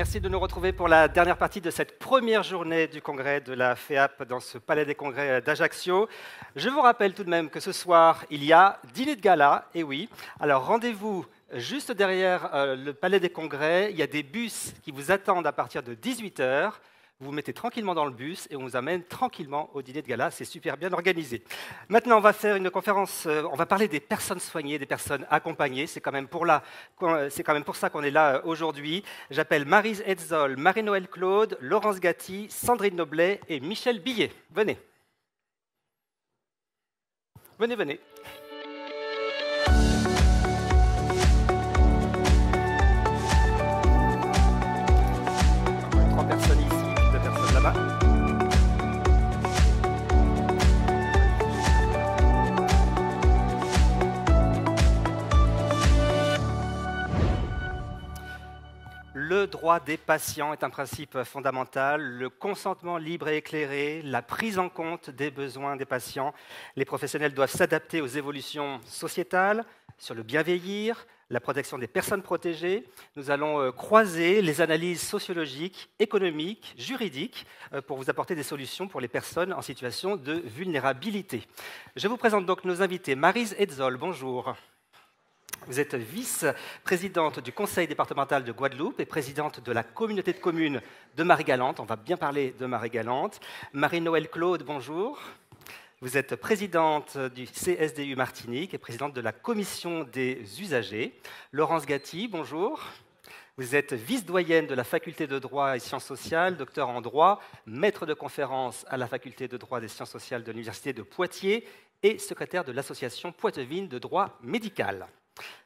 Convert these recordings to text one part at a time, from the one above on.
Merci de nous retrouver pour la dernière partie de cette première journée du congrès de la FEAP dans ce palais des congrès d'Ajaccio. Je vous rappelle tout de même que ce soir, il y a dîner de gala, et oui. Alors rendez-vous juste derrière le palais des congrès. Il y a des bus qui vous attendent à partir de 18 h. Vous vous mettez tranquillement dans le bus et on vous amène tranquillement au dîner de gala. C'est super bien organisé. Maintenant, on va faire une conférence. On va parler des personnes soignées, des personnes accompagnées. C'est quand même pour ça qu'on est là aujourd'hui. J'appelle Maryse Hetzold, Marie-Noëlle Claude, Laurence Gatti, Sandrine Noblet et Michel Billet. Venez. Venez, venez. Trois personnes ici. Là-bas. Le droit des patients est un principe fondamental, le consentement libre et éclairé, la prise en compte des besoins des patients. Les professionnels doivent s'adapter aux évolutions sociétales, sur le bien vieillir, la protection des personnes protégées. Nous allons croiser les analyses sociologiques, économiques, juridiques pour vous apporter des solutions pour les personnes en situation de vulnérabilité. Je vous présente donc nos invités. Maryse Hetzold, bonjour. Vous êtes vice-présidente du conseil départemental de Guadeloupe et présidente de la communauté de communes de Marie-Galante. On va bien parler de Marie-Galante. Marie-Noëlle Claude, bonjour. Vous êtes présidente du CSDU Martinique et présidente de la commission des usagers. Laurence Gatti, bonjour. Vous êtes vice-doyenne de la faculté de droit et sciences sociales, docteur en droit, maître de conférence à la faculté de droit et sciences sociales de l'université de Poitiers et secrétaire de l'association Poitevine de droit médical.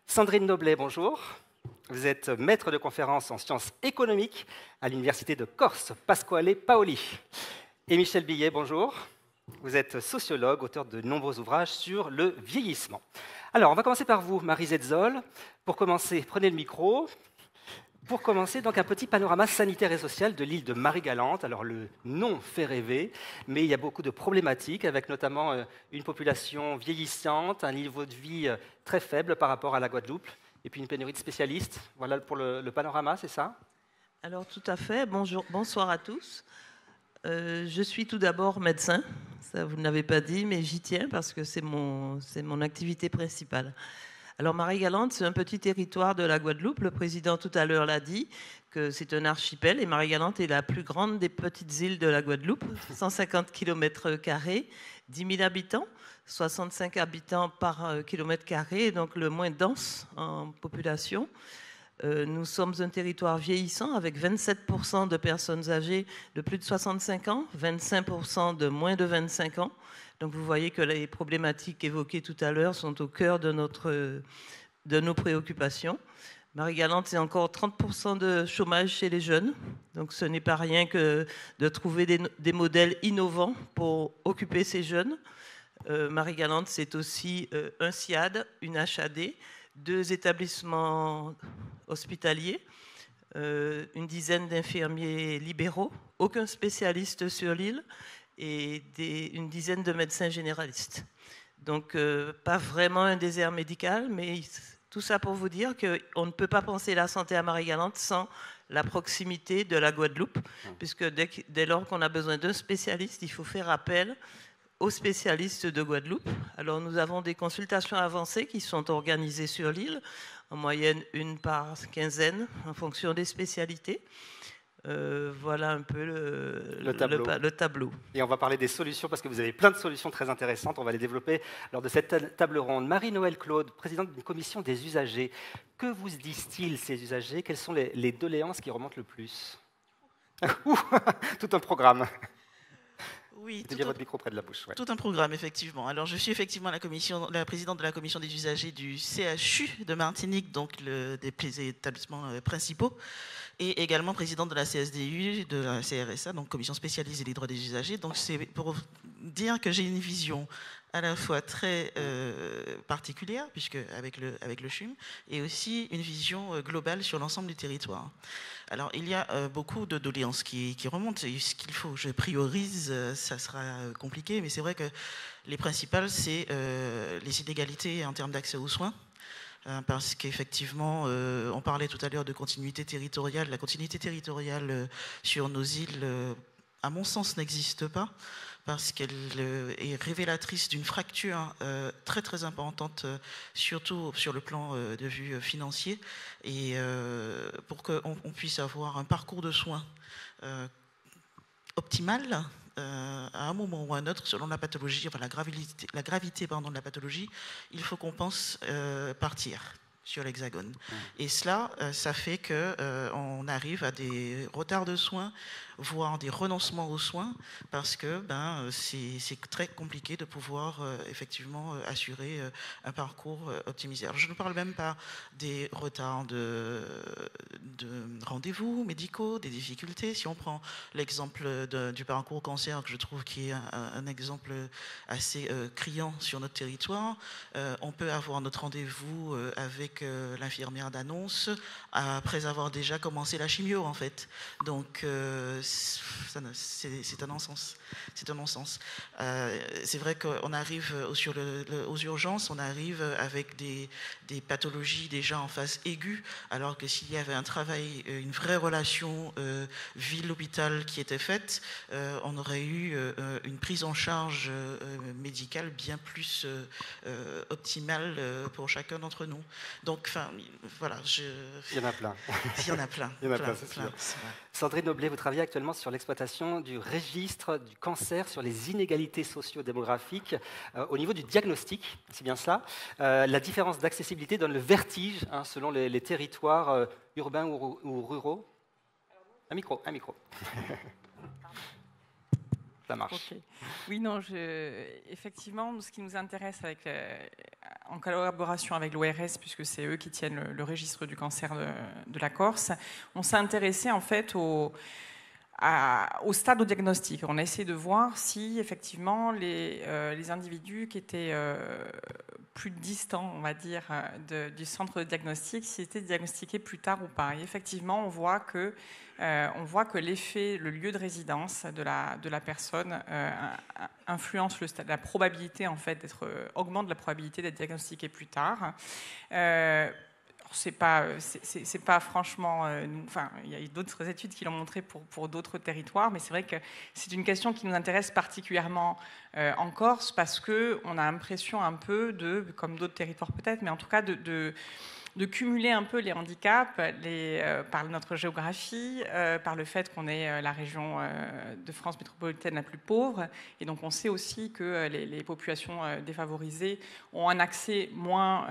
Sandrine Noblet, bonjour. Vous êtes maître de conférence en sciences économiques à l'université de Corse, Pasquale Paoli. Et Michel Billet, bonjour. Vous êtes sociologue, auteur de nombreux ouvrages sur le vieillissement. Alors, on va commencer par vous, Maryse Hetzold. Pour commencer, prenez le micro. Pour commencer, donc, un petit panorama sanitaire et social de l'île de Marie-Galante. Alors, le nom fait rêver, mais il y a beaucoup de problématiques, avec notamment une population vieillissante, un niveau de vie très faible par rapport à la Guadeloupe, et puis une pénurie de spécialistes. Voilà pour le panorama, c'est ça? Alors, tout à fait. Bonsoir à tous. Je suis tout d'abord médecin. Ça, vous ne l'avez pas dit, mais j'y tiens parce que c'est mon activité principale. Alors Marie-Galante, c'est un petit territoire de la Guadeloupe. Le président tout à l'heure l'a dit, que c'est un archipel. Et Marie-Galante est la plus grande des petites îles de la Guadeloupe. 150 km², 10 000 habitants, 65 habitants par kilomètre carré, donc le moins dense en population. Nous sommes un territoire vieillissant avec 27% de personnes âgées de plus de 65 ans, 25% de moins de 25 ans. Donc vous voyez que les problématiques évoquées tout à l'heure sont au cœur de nos préoccupations. Marie-Galante, c'est encore 30% de chômage chez les jeunes. Donc ce n'est pas rien que de trouver des modèles innovants pour occuper ces jeunes. Marie-Galante, c'est aussi un SIAD, une HAD, 2 établissements hospitaliers, une dizaine d'infirmiers libéraux, aucun spécialiste sur l'île et une dizaine de médecins généralistes. Donc, pas vraiment un désert médical, mais tout ça pour vous dire qu'on ne peut pas penser la santé à Marie-Galante sans la proximité de la Guadeloupe, puisque dès lors qu'on a besoin d'un spécialiste, il faut faire appel aux spécialistes de Guadeloupe. Alors, nous avons des consultations avancées qui sont organisées sur l'île, en moyenne 1 par quinzaine, en fonction des spécialités. Voilà un peu le tableau. Et on va parler des solutions, parce que vous avez plein de solutions très intéressantes. On va les développer lors de cette table ronde. Marie-Noëlle Claude, présidente d'une commission des usagers. Que vous disent-ils, ces usagers? Quelles sont les doléances qui remontent le plus? Tout un programme. Oui, bien votre micro près de la bouche. Ouais. Tout un programme, effectivement. Alors, je suis effectivement la présidente de la commission des usagers du CHU de Martinique, donc des établissements principaux, et également présidente de la CSDU, de la CRSA, donc commission spécialisée des droits des usagers. Donc, c'est pour dire que j'ai une vision à la fois très particulière, puisque avec le CHUM, et aussi une vision globale sur l'ensemble du territoire. Alors, il y a beaucoup de doléances qui remontent. Et ce qu'il faut, je priorise, ça sera compliqué, mais c'est vrai que les principales, c'est les inégalités en termes d'accès aux soins, parce qu'effectivement, on parlait tout à l'heure de continuité territoriale. La continuité territoriale sur nos îles, à mon sens, n'existe pas, parce qu'elle est révélatrice d'une fracture très très importante, surtout sur le plan de vue financier, et pour qu'on puisse avoir un parcours de soins optimal, à un moment ou à un autre, selon la pathologie, enfin la gravité de la pathologie, il faut qu'on pense partir sur l'Hexagone. Et cela, ça fait qu'on arrive à des retards de soins, voire des renoncements aux soins, parce que c'est très compliqué de pouvoir effectivement assurer un parcours optimisé. Alors, je ne parle même pas des retards de rendez-vous médicaux, des difficultés. Si on prend l'exemple du parcours cancer, que je trouve qui est un exemple assez criant sur notre territoire, on peut avoir notre rendez-vous avec l'infirmière d'annonce après avoir déjà commencé la chimio, en fait. Donc, c'est un non-sens. C'est un non-sens. C'est vrai qu'on arrive aux urgences, on arrive avec des pathologies déjà en phase aiguë, alors que s'il y avait un travail, une vraie relation ville-hôpital qui était faite, on aurait eu une prise en charge médicale bien plus optimale pour chacun d'entre nous. Donc, enfin, voilà. Il y en a plein. Il y en a plein. Il y en a plein, c'est sûr. Sandrine Noblet, vous travaillez actuellement sur l'exploitation du registre du cancer sur les inégalités socio-démographiques au niveau du diagnostic, c'est bien cela. La différence d'accessibilité donne le vertige selon les territoires urbains ou ruraux. Un micro. Ça marche. Okay. Oui, non, effectivement, ce qui nous intéresse en collaboration avec l'ORS, puisque c'est eux qui tiennent le registre du cancer de la Corse, on s'est intéressé en fait au stade au diagnostic. On a essayé de voir si effectivement les individus qui étaient plus distants, on va dire, du centre de diagnostic, s'ils étaient diagnostiqués plus tard ou pas. Et effectivement, on voit que l'effet, le lieu de résidence de la personne influence la probabilité, en fait, augmente la probabilité d'être diagnostiqué plus tard. C'est pas franchement. Enfin, il y a d'autres études qui l'ont montré pour d'autres territoires, mais c'est vrai que c'est une question qui nous intéresse particulièrement en Corse parce que on a l'impression un peu comme d'autres territoires peut-être, mais en tout cas de cumuler un peu les handicaps par notre géographie, par le fait qu'on est la région de France métropolitaine la plus pauvre. Et donc on sait aussi que les populations défavorisées ont un accès moins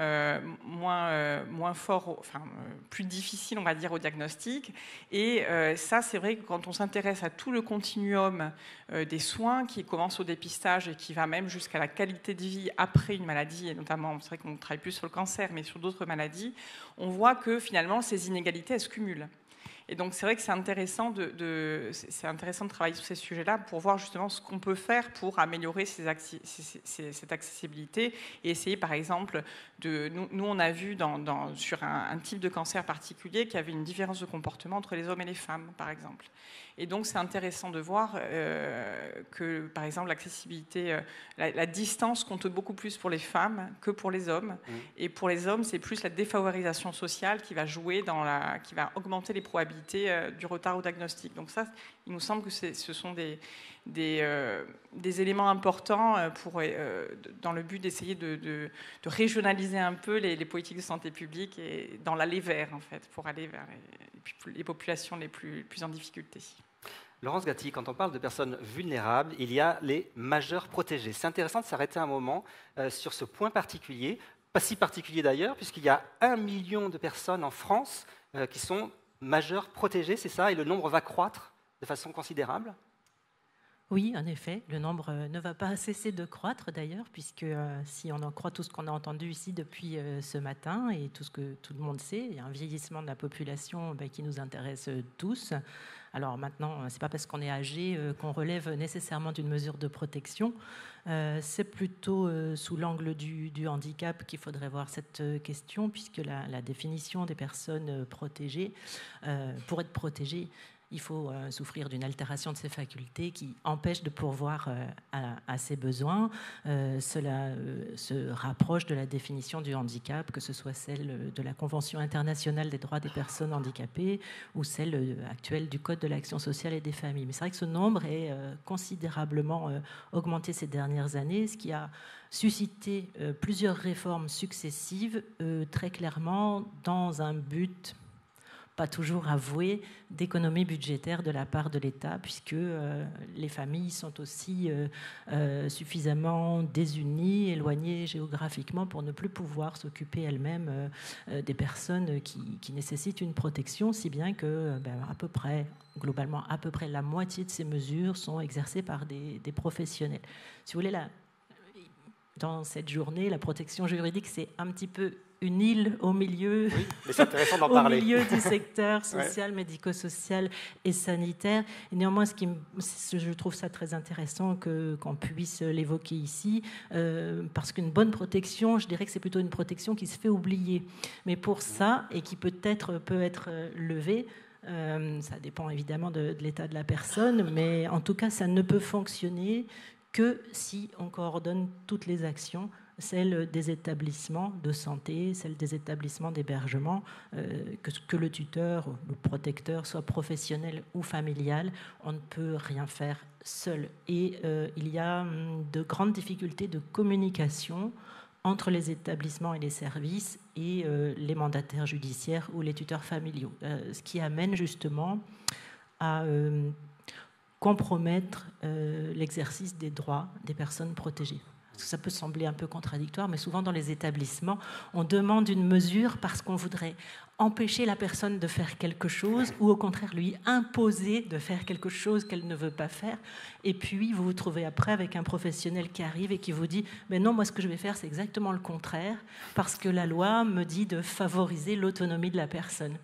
fort, enfin plus difficile, on va dire, au diagnostic. Et ça, c'est vrai que quand on s'intéresse à tout le continuum des soins, qui commence au dépistage et qui va même jusqu'à la qualité de vie après une maladie, et notamment, c'est vrai qu'on travaille plus sur le cancer, mais sur d'autres maladies, on voit que finalement ces inégalités elles se cumulent. Et donc c'est vrai que c'est intéressant c'est intéressant de travailler sur ces sujets-là pour voir justement ce qu'on peut faire pour améliorer cette accessibilité et essayer par exemple nous on a vu sur un type de cancer particulier qu'il y avait une différence de comportement entre les hommes et les femmes par exemple. Et donc c'est intéressant de voir que par exemple l'accessibilité, la distance compte beaucoup plus pour les femmes que pour les hommes. Et pour les hommes c'est plus la défavorisation sociale qui va jouer qui va augmenter les probabilités du retard au diagnostic. Donc ça, il nous semble que ce sont des éléments importants dans le but d'essayer de régionaliser un peu les politiques de santé publique et dans l'aller vers, en fait, pour aller vers les populations les plus en difficulté. Laurence Gatti, quand on parle de personnes vulnérables, il y a les majeurs protégés. C'est intéressant de s'arrêter un moment sur ce point particulier, pas si particulier d'ailleurs, puisqu'il y a 1 million de personnes en France qui sont majeurs protégés, c'est ça, et le nombre va croître de façon considérable ? Oui, en effet, le nombre ne va pas cesser de croître d'ailleurs, puisque si on en croit tout ce qu'on a entendu ici depuis ce matin et tout ce que tout le monde sait, il y a un vieillissement de la population qui nous intéresse tous. Alors maintenant, ce n'est pas parce qu'on est âgé qu'on relève nécessairement d'une mesure de protection. C'est plutôt sous l'angle du handicap qu'il faudrait voir cette question, puisque la définition des personnes protégées, pour être protégées, il faut souffrir d'une altération de ses facultés qui empêche de pourvoir à ses besoins. Cela se rapproche de la définition du handicap, que ce soit celle de la Convention internationale des droits des personnes handicapées ou celle actuelle du Code de l'action sociale et des familles. Mais c'est vrai que ce nombre est considérablement augmenté ces dernières années, ce qui a suscité plusieurs réformes successives, très clairement dans un but pas toujours avoué d'économie budgétaire de la part de l'État, puisque les familles sont aussi suffisamment désunies, éloignées géographiquement pour ne plus pouvoir s'occuper elles-mêmes des personnes qui nécessitent une protection, si bien que globalement, à peu près la moitié de ces mesures sont exercées par des professionnels. Si vous voulez, dans cette journée, la protection juridique, c'est un petit peu une île au milieu, oui, mais c'est intéressant d'en parler. Au milieu du secteur social, médico-social et sanitaire. Et néanmoins, je trouve ça très intéressant qu'on puisse l'évoquer ici, parce qu'une bonne protection, je dirais que c'est plutôt une protection qui se fait oublier. Mais pour ça, et qui peut être levée, ça dépend évidemment de l'état de la personne, mais en tout cas, ça ne peut fonctionner que si on coordonne toutes les actions, celles des établissements de santé, celles des établissements d'hébergement, que le tuteur ou le protecteur soit professionnel ou familial, on ne peut rien faire seul. Et il y a de grandes difficultés de communication entre les établissements et les services et les mandataires judiciaires ou les tuteurs familiaux, ce qui amène justement à compromettre l'exercice des droits des personnes protégées. Parce que ça peut sembler un peu contradictoire, mais souvent dans les établissements, on demande une mesure parce qu'on voudrait empêcher la personne de faire quelque chose ou au contraire lui imposer de faire quelque chose qu'elle ne veut pas faire. Et puis vous vous trouvez après avec un professionnel qui arrive et qui vous dit « Mais non, moi ce que je vais faire c'est exactement le contraire parce que la loi me dit de favoriser l'autonomie de la personne ».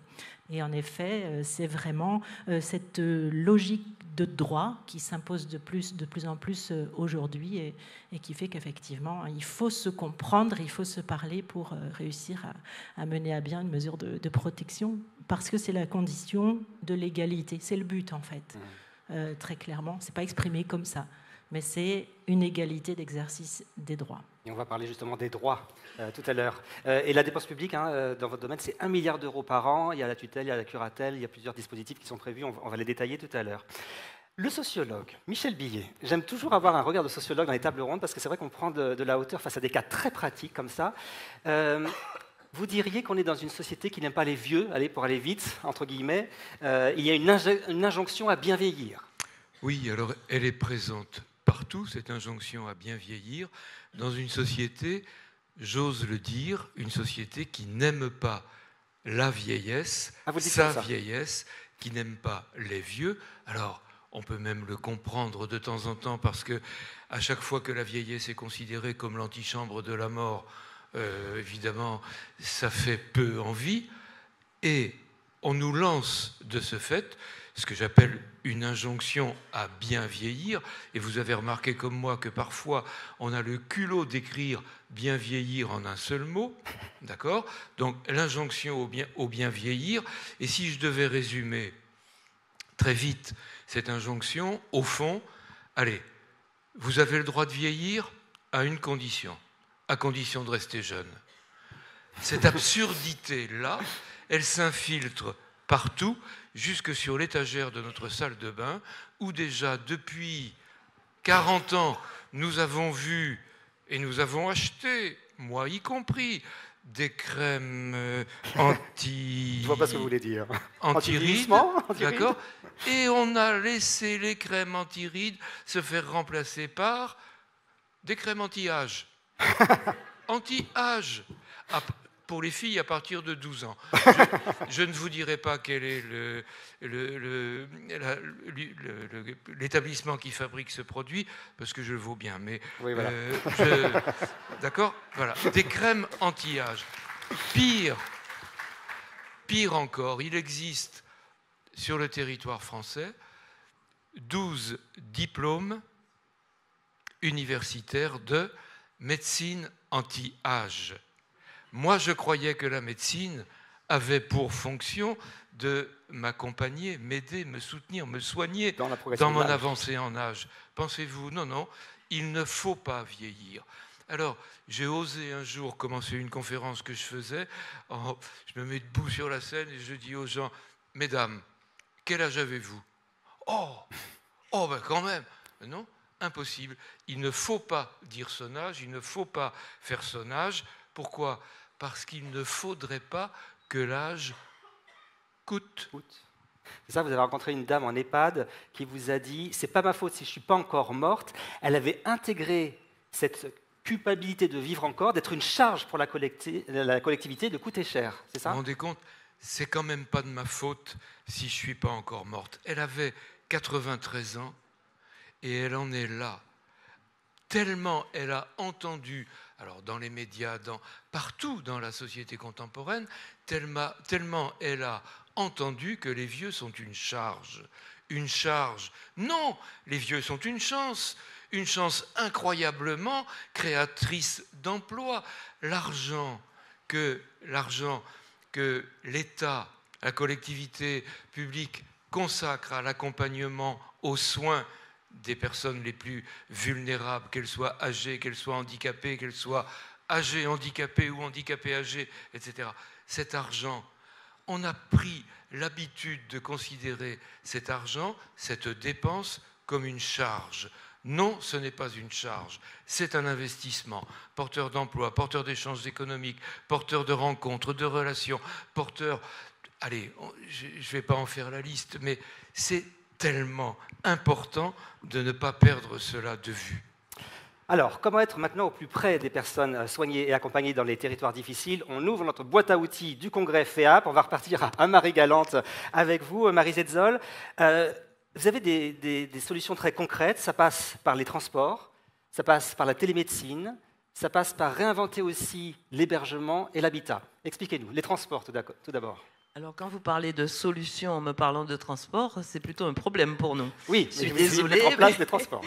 Et en effet, c'est vraiment cette logique de droit qui s'impose de plus en plus aujourd'hui et qui fait qu'effectivement, il faut se comprendre, il faut se parler pour réussir à mener à bien une mesure de protection, parce que c'est la condition de l'égalité. C'est le but, en fait, très clairement. Ce n'est pas exprimé comme ça, mais c'est une égalité d'exercice des droits. Et on va parler justement des droits tout à l'heure. Et la dépense publique, dans votre domaine, c'est 1 milliard d'euros par an. Il y a la tutelle, il y a la curatelle, il y a plusieurs dispositifs qui sont prévus. On va les détailler tout à l'heure. Le sociologue, Michel Billet, j'aime toujours avoir un regard de sociologue dans les tables rondes parce que c'est vrai qu'on prend de la hauteur face à des cas très pratiques comme ça. Vous diriez qu'on est dans une société qui n'aime pas les vieux, pour aller vite, entre guillemets. Il y a une injonction à bien vieillir. Oui, alors elle est présente partout, cette injonction à bien vieillir, dans une société, j'ose le dire, une société qui n'aime pas la vieillesse, sa vieillesse, qui n'aime pas les vieux. Alors, on peut même le comprendre de temps en temps, parce que à chaque fois que la vieillesse est considérée comme l'antichambre de la mort, évidemment, ça fait peu envie. Et on nous lance de ce fait ce que j'appelle une injonction à bien vieillir. Et vous avez remarqué comme moi que parfois, on a le culot d'écrire bien vieillir en un seul mot. D'accord ? Donc, l'injonction au bien vieillir. Et si je devais résumer très vite cette injonction, au fond, allez, vous avez le droit de vieillir à une condition, à condition de rester jeune. Cette absurdité-là, elle s'infiltre partout, jusque sur l'étagère de notre salle de bain, où déjà depuis 40 ans, nous avons vu et nous avons acheté, moi y compris, des crèmes anti... Je vois pas ce que vous voulez dire. Anti-rides, d'accord ? Et on a laissé les crèmes anti-rides se faire remplacer par des crèmes anti-âge. Anti-âge. Pour les filles à partir de 12 ans. Je ne vous dirai pas quel est l'établissement qui fabrique ce produit, parce que je le vaux bien. Mais oui, voilà. d'accord ? Voilà. Des crèmes anti-âge. Pire encore, il existe sur le territoire français 12 diplômes universitaires de médecine anti-âge. Moi, je croyais que la médecine avait pour fonction de m'accompagner, m'aider, me soutenir, me soigner dans mon avancée en âge. Pensez-vous? Non, non, il ne faut pas vieillir. Alors, j'ai osé un jour commencer une conférence que je faisais. Je me mets debout sur la scène et je dis aux gens, « Mesdames, quel âge avez-vous » ? « Oh, ben quand même !» Non, impossible. Il ne faut pas dire son âge, il ne faut pas faire son âge. Pourquoi ? Parce qu'il ne faudrait pas que l'âge coûte. C'est ça, vous avez rencontré une dame en EHPAD qui vous a dit « c'est pas ma faute si je ne suis pas encore morte ». Elle avait intégré cette culpabilité de vivre encore, d'être une charge pour la collectivité, de coûter cher. C'est ça ? Vous vous rendez compte ? C'est quand même pas de ma faute si je ne suis pas encore morte. Elle avait 93 ans et elle en est là. Tellement elle a entendu, alors dans les médias, partout dans la société contemporaine, tellement elle a entendu que les vieux sont une charge. Une charge. Non, les vieux sont une chance incroyablement créatrice d'emplois. L'argent que l'État, la collectivité publique consacre à l'accompagnement, aux soins des personnes les plus vulnérables, qu'elles soient âgées, qu'elles soient handicapées, qu'elles soient âgées, handicapées ou handicapées âgées, etc. Cet argent, on a pris l'habitude de considérer cet argent, cette dépense, comme une charge. Non, ce n'est pas une charge, c'est un investissement, porteur d'emploi, porteur d'échanges économiques, porteur de rencontres, de relations, porteur... Allez, je ne vais pas en faire la liste, mais c'est tellement important de ne pas perdre cela de vue. Alors, comment être maintenant au plus près des personnes soignées et accompagnées dans les territoires difficiles? On ouvre notre boîte à outils du congrès FEAP. On va repartir à Marie-Galante avec vous, Marie Zetzol. Vous avez des solutions très concrètes. Ça passe par les transports, ça passe par la télémédecine, ça passe par réinventer aussi l'hébergement et l'habitat. Expliquez-nous. Les transports, tout d'abord. Alors, quand vous parlez de solutions en me parlant de transport, c'est plutôt un problème pour nous. Oui, je suis désolée. Mettre en place des transports.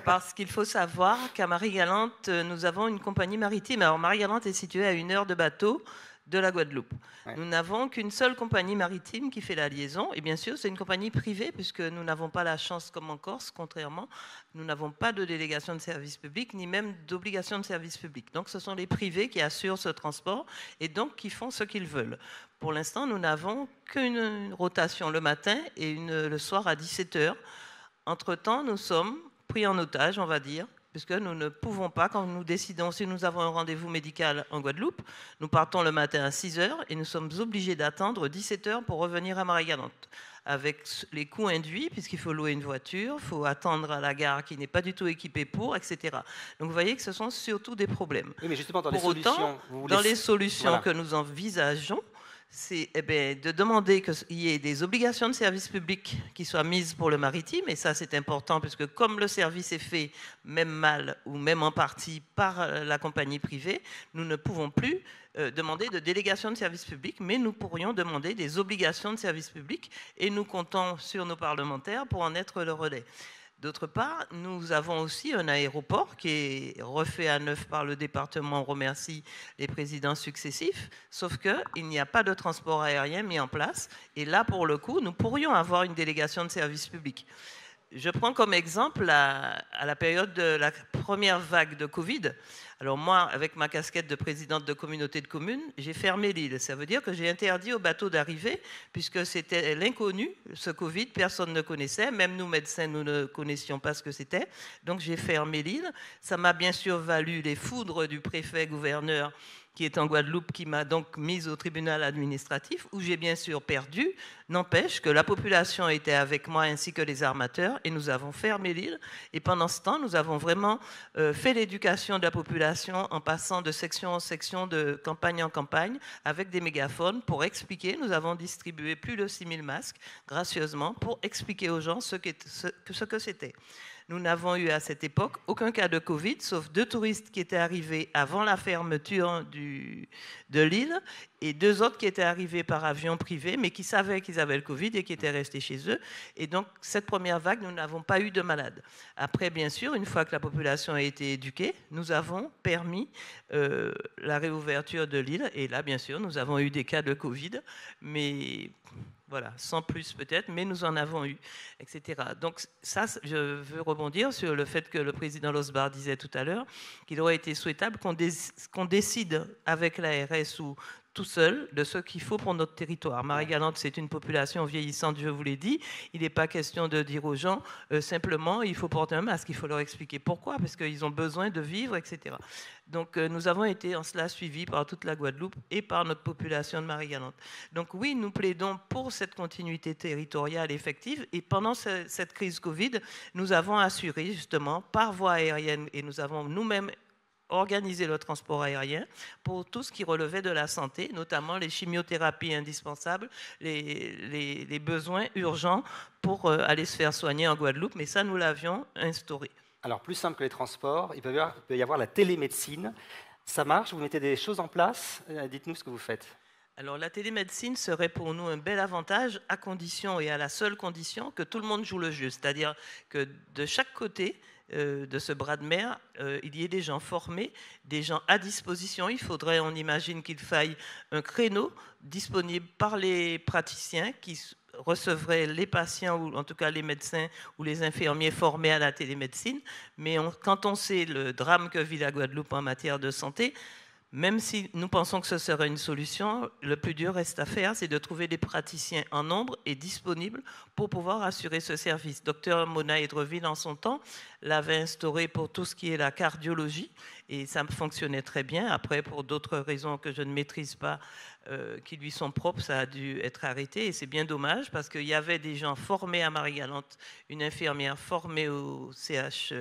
Parce qu'il faut savoir qu'à Marie-Galante, nous avons une compagnie maritime. Alors, Marie-Galante est située à 1 heure de bateau de la Guadeloupe. Ouais. Nous n'avons qu'une seule compagnie maritime qui fait la liaison. Et bien sûr, c'est une compagnie privée, puisque nous n'avons pas la chance, comme en Corse, contrairement, nous n'avons pas de délégation de service public, ni même d'obligation de service public. Donc, ce sont les privés qui assurent ce transport et donc qui font ce qu'ils veulent. Pour l'instant, nous n'avons qu'une rotation le matin et le soir à 17h. Entre-temps, nous sommes pris en otage, on va dire, puisque nous ne pouvons pas, quand nous décidons, si nous avons un rendez-vous médical en Guadeloupe, nous partons le matin à 6h et nous sommes obligés d'attendre 17h pour revenir à Marie-Galante, avec les coûts induits, puisqu'il faut louer une voiture, il faut attendre à la gare qui n'est pas du tout équipée pour, etc. Donc vous voyez que ce sont surtout des problèmes. Oui, mais justement, dans les solutions voilà. que nous envisageons, c'est de demander qu'il y ait des obligations de service public qui soient mises pour le maritime, et ça c'est important puisque comme le service est fait même mal ou même en partie par la compagnie privée, nous ne pouvons plus demander de délégation de service public, mais nous pourrions demander des obligations de service public et nous comptons sur nos parlementaires pour en être le relais. D'autre part, nous avons aussi un aéroport qui est refait à neuf par le département. On remercie les présidents successifs, sauf qu'il n'y a pas de transport aérien mis en place. Et là, pour le coup, nous pourrions avoir une délégation de service public. Je prends comme exemple à la période de la première vague de Covid. Alors moi, avec ma casquette de présidente de communauté de communes, j'ai fermé l'île. Ça veut dire que j'ai interdit aux bateaux d'arriver, puisque c'était l'inconnu, ce Covid, personne ne connaissait. Même nous, médecins, nous ne connaissions pas ce que c'était. Donc j'ai fermé l'île. Ça m'a bien sûr valu les foudres du préfet-gouverneur qui est en Guadeloupe, qui m'a donc mise au tribunal administratif, où j'ai bien sûr perdu. N'empêche que la population était avec moi, ainsi que les armateurs, et nous avons fermé l'île. Et pendant ce temps, nous avons vraiment fait l'éducation de la population en passant de section en section, de campagne en campagne, avec des mégaphones pour expliquer. Nous avons distribué plus de 6000 masques, gracieusement, pour expliquer aux gens ce que c'était. nous n'avons eu à cette époque aucun cas de Covid, sauf 2 touristes qui étaient arrivés avant la fermeture de l'île et 2 autres qui étaient arrivés par avion privé, mais qui savaient qu'ils avaient le Covid et qui étaient restés chez eux. Et donc, cette première vague, nous n'avons pas eu de malades. Après, bien sûr, une fois que la population a été éduquée, nous avons permis la réouverture de l'île. Et là, bien sûr, nous avons eu des cas de Covid, mais voilà, sans plus peut-être, mais nous en avons eu, etc. Donc ça, je veux rebondir sur le fait que le président Losbar disait tout à l'heure qu'il aurait été souhaitable qu'on décide avec l'ARS ou tout seul de ce qu'il faut pour notre territoire. Marie-Galante, c'est une population vieillissante, je vous l'ai dit. Il n'est pas question de dire aux gens simplement il faut porter un masque, il faut leur expliquer pourquoi, parce qu'ils ont besoin de vivre, etc. Donc nous avons été en cela suivis par toute la Guadeloupe et par notre population de Marie-Galante. Donc oui, nous plaidons pour cette continuité territoriale effective et pendant cette crise Covid, nous avons assuré justement par voie aérienne et nous avons nous-mêmes organiser le transport aérien pour tout ce qui relevait de la santé, notamment les chimiothérapies indispensables, les besoins urgents pour aller se faire soigner en Guadeloupe, mais ça, nous l'avions instauré. Alors, plus simple que les transports, il peut y avoir la télémédecine. Ça marche, vous mettez des choses en place. Dites-nous ce que vous faites. Alors, la télémédecine serait pour nous un bel avantage à condition et à la seule condition que tout le monde joue le jeu. C'est-à-dire que de chaque côté de ce bras de mer, il y ait des gens formés, des gens à disposition. Il faudrait, on imagine qu'il faille un créneau disponible par les praticiens qui recevraient les patients, ou en tout cas les médecins ou les infirmiers formés à la télémédecine. Mais quand on sait le drame que vit la Guadeloupe en matière de santé, même si nous pensons que ce serait une solution, le plus dur reste à faire, c'est de trouver des praticiens en nombre et disponibles pour pouvoir assurer ce service. Docteur Mona Edreville, en son temps, l'avait instauré pour tout ce qui est la cardiologie et ça fonctionnait très bien. Après, pour d'autres raisons que je ne maîtrise pas, qui lui sont propres, ça a dû être arrêté et c'est bien dommage parce qu'il y avait des gens formés à Marie-Galante, une infirmière formée au CH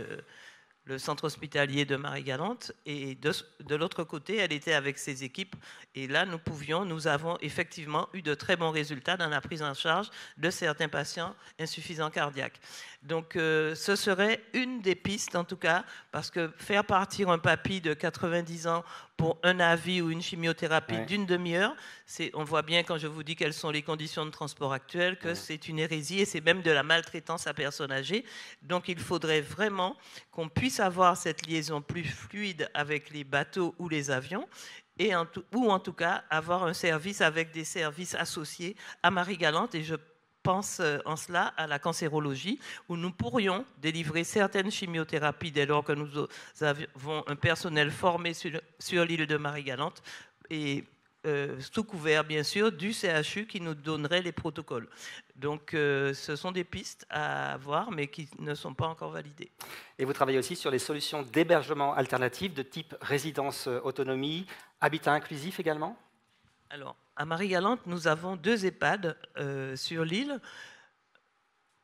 le centre hospitalier de Marie-Galante, et de l'autre côté, elle était avec ses équipes, et là, nous avons effectivement eu de très bons résultats dans la prise en charge de certains patients insuffisants cardiaques. Donc, ce serait une des pistes, en tout cas, parce que faire partir un papy de 90 ans pour un avis ou une chimiothérapie d'une demi-heure, on voit bien quand je vous dis quelles sont les conditions de transport actuelles, que c'est une hérésie et c'est même de la maltraitance à personnes âgées. Donc il faudrait vraiment qu'on puisse avoir cette liaison plus fluide avec les bateaux ou les avions, ou en tout cas avoir un service avec des services associés à Marie-Galante. Et je pense en cela à la cancérologie, où nous pourrions délivrer certaines chimiothérapies dès lors que nous avons un personnel formé sur l'île de Marie-Galante, et sous couvert bien sûr du CHU qui nous donnerait les protocoles. Donc ce sont des pistes à voir, mais qui ne sont pas encore validées. Et vous travaillez aussi sur les solutions d'hébergement alternatives de type résidence autonomie, habitat inclusif également ? Alors, à Marie-Galante, nous avons 2 EHPAD sur l'île.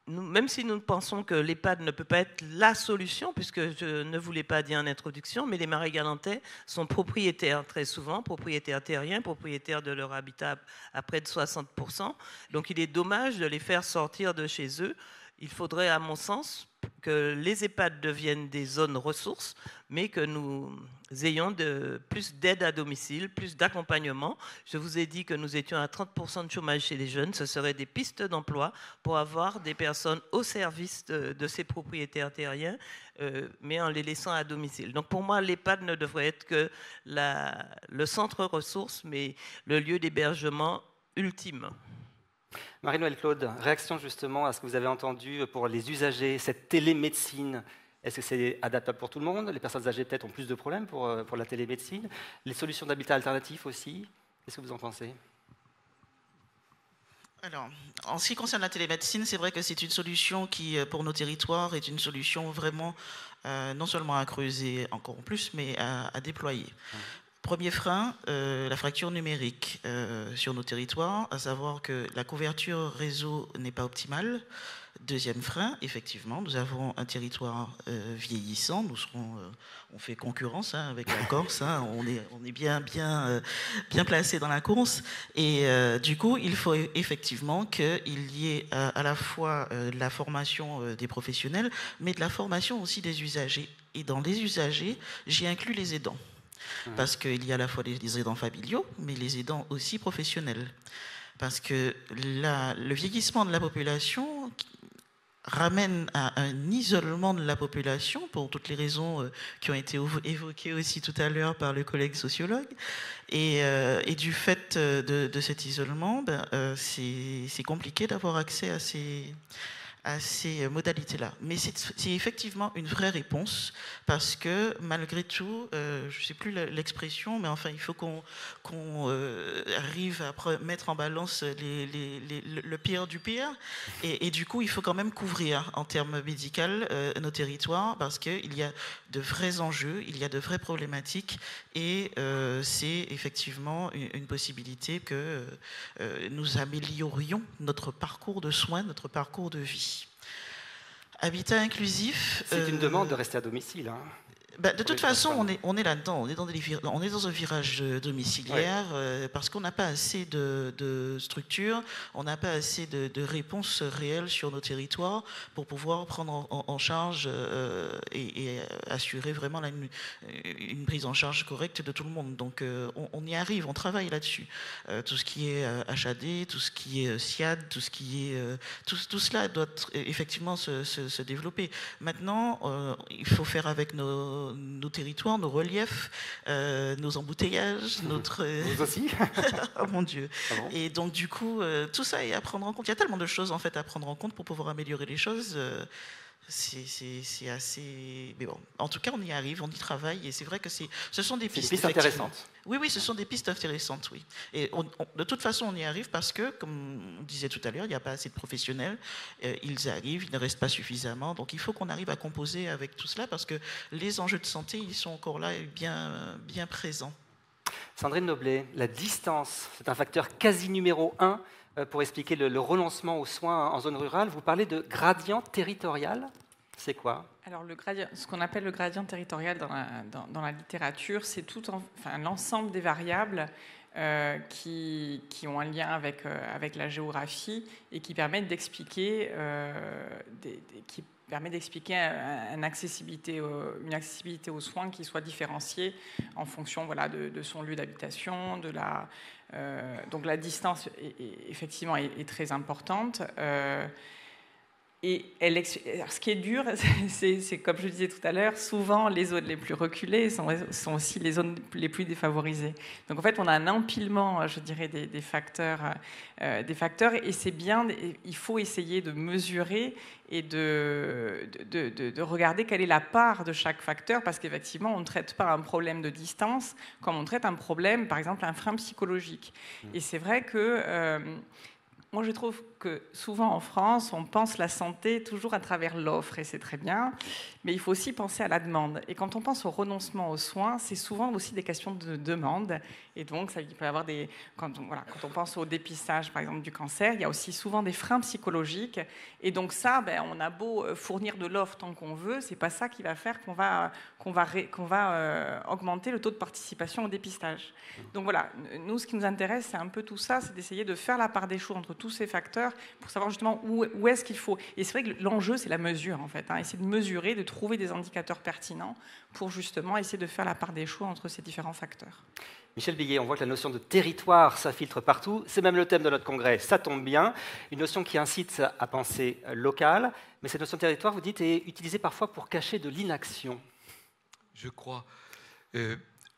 Même si nous pensons que l'EHPAD ne peut pas être la solution, puisque je ne vous l'ai pas dit en introduction, mais les Marie-Galantais sont propriétaires très souvent, propriétaires terriens, propriétaires de leur habitat à près de 60%. Donc il est dommage de les faire sortir de chez eux. Il faudrait, à mon sens, que les EHPAD deviennent des zones ressources, mais que nous ayons plus d'aide à domicile, plus d'accompagnement. Je vous ai dit que nous étions à 30% de chômage chez les jeunes. Ce seraient des pistes d'emploi pour avoir des personnes au service de ces propriétaires terriens, mais en les laissant à domicile. Donc pour moi, l'EHPAD ne devrait être que le centre ressources, mais le lieu d'hébergement ultime. Marie-Noëlle Claude, réaction justement à ce que vous avez entendu pour les usagers, cette télémédecine. Est-ce que c'est adaptable pour tout le monde ? Les personnes âgées peut-être ont plus de problèmes pour la télémédecine. Les solutions d'habitat alternatif aussi. Qu'est-ce que vous en pensez ? Alors, en ce qui concerne la télémédecine, c'est vrai que c'est une solution qui, pour nos territoires, est une solution vraiment non seulement à creuser encore plus, mais à déployer. Premier frein, la fracture numérique sur nos territoires, à savoir que la couverture réseau n'est pas optimale. Deuxième frein, effectivement, nous avons un territoire vieillissant. On fait concurrence avec la Corse. On est bien placé dans la course. Et du coup, il faut effectivement qu'il y ait à la fois de la formation des professionnels, mais de la formation aussi des usagers. Et dans les usagers, j'y inclus les aidants. Parce qu'il y a à la fois les aidants familiaux, mais les aidants aussi professionnels. Parce que le vieillissement de la population ramène à un isolement de la population, pour toutes les raisons qui ont été évoquées aussi tout à l'heure par le collègue sociologue. Et du fait de cet isolement, c'est compliqué d'avoir accès à ces modalités-là. Mais c'est effectivement une vraie réponse, parce que malgré tout, je ne sais plus l'expression, mais enfin, il faut qu'on arrive à mettre en balance le pire du pire, et du coup, il faut quand même couvrir en termes médicaux nos territoires, parce qu'il y a de vrais enjeux, il y a de vraies problématiques, et c'est effectivement une possibilité que nous améliorions notre parcours de soins, notre parcours de vie. Habitat inclusif. C'est une demande de rester à domicile. De toute façon, on est là-dedans. On est dans un virage domiciliaire parce qu'on n'a pas assez de structures, on n'a pas assez de réponses réelles sur nos territoires pour pouvoir prendre en charge et assurer vraiment une prise en charge correcte de tout le monde. Donc, on y arrive, on travaille là-dessus. Tout ce qui est HAD, tout ce qui est SIAD, tout cela doit effectivement se développer. Maintenant, il faut faire avec nos territoires, nos reliefs, nos embouteillages, Vous aussi Oh mon Dieu. Ah bon? Et donc du coup, tout ça est à prendre en compte. Il y a tellement de choses en fait à prendre en compte pour pouvoir améliorer les choses. C'est assez... Mais bon, en tout cas, on y arrive, on y travaille, et c'est vrai que ce sont des pistes intéressantes. Oui, ce sont des pistes intéressantes, oui. Et de toute façon, on y arrive parce que, comme on disait tout à l'heure, il n'y a pas assez de professionnels. Ils arrivent, ils ne restent pas suffisamment. Donc, il faut qu'on arrive à composer avec tout cela, parce que les enjeux de santé, ils sont encore là et bien présents. Sandrine Noblet, la distance, c'est un facteur quasi numéro 1 pour expliquer le renoncement aux soins en zone rurale. Vous parlez de gradient territorial. C'est quoi? Alors, ce qu'on appelle le gradient territorial dans la littérature, c'est l'ensemble des variables qui ont un lien avec la géographie et qui permettent d'expliquer une accessibilité aux soins qui soit différenciée en fonction de son lieu d'habitation, donc la distance effectivement est très importante. Et ce qui est dur, c'est comme je le disais tout à l'heure, souvent les zones les plus reculées sont aussi les zones les plus défavorisées. Donc en fait, on a un empilement, je dirais, des facteurs, et c'est bien. Il faut essayer de mesurer et de regarder quelle est la part de chaque facteur, parce qu'effectivement, on ne traite pas un problème de distance comme on traite un problème, par exemple, un frein psychologique. Et c'est vrai que moi, je trouve que souvent en France, on pense la santé toujours à travers l'offre, et c'est très bien, mais il faut aussi penser à la demande. Et quand on pense au renoncement aux soins, c'est souvent aussi des questions de demande. Et donc, il peut y avoir quand on pense au dépistage, par exemple, du cancer, il y a aussi souvent des freins psychologiques. Et donc ça, on a beau fournir de l'offre tant qu'on veut, c'est pas ça qui va faire qu'on va augmenter le taux de participation au dépistage. Donc voilà, nous, ce qui nous intéresse, c'est un peu tout ça, c'est d'essayer de faire la part des choses entre tous ces facteurs pour savoir justement où est-ce qu'il faut. Et c'est vrai que l'enjeu, c'est la mesure, en fait. Essayer de mesurer, de trouver des indicateurs pertinents pour justement essayer de faire la part des choix entre ces différents facteurs. Michel Billet, on voit que la notion de territoire s'infiltre partout. C'est même le thème de notre congrès, ça tombe bien. Une notion qui incite à penser local. Mais cette notion de territoire, vous dites, est utilisée parfois pour cacher de l'inaction. Je crois.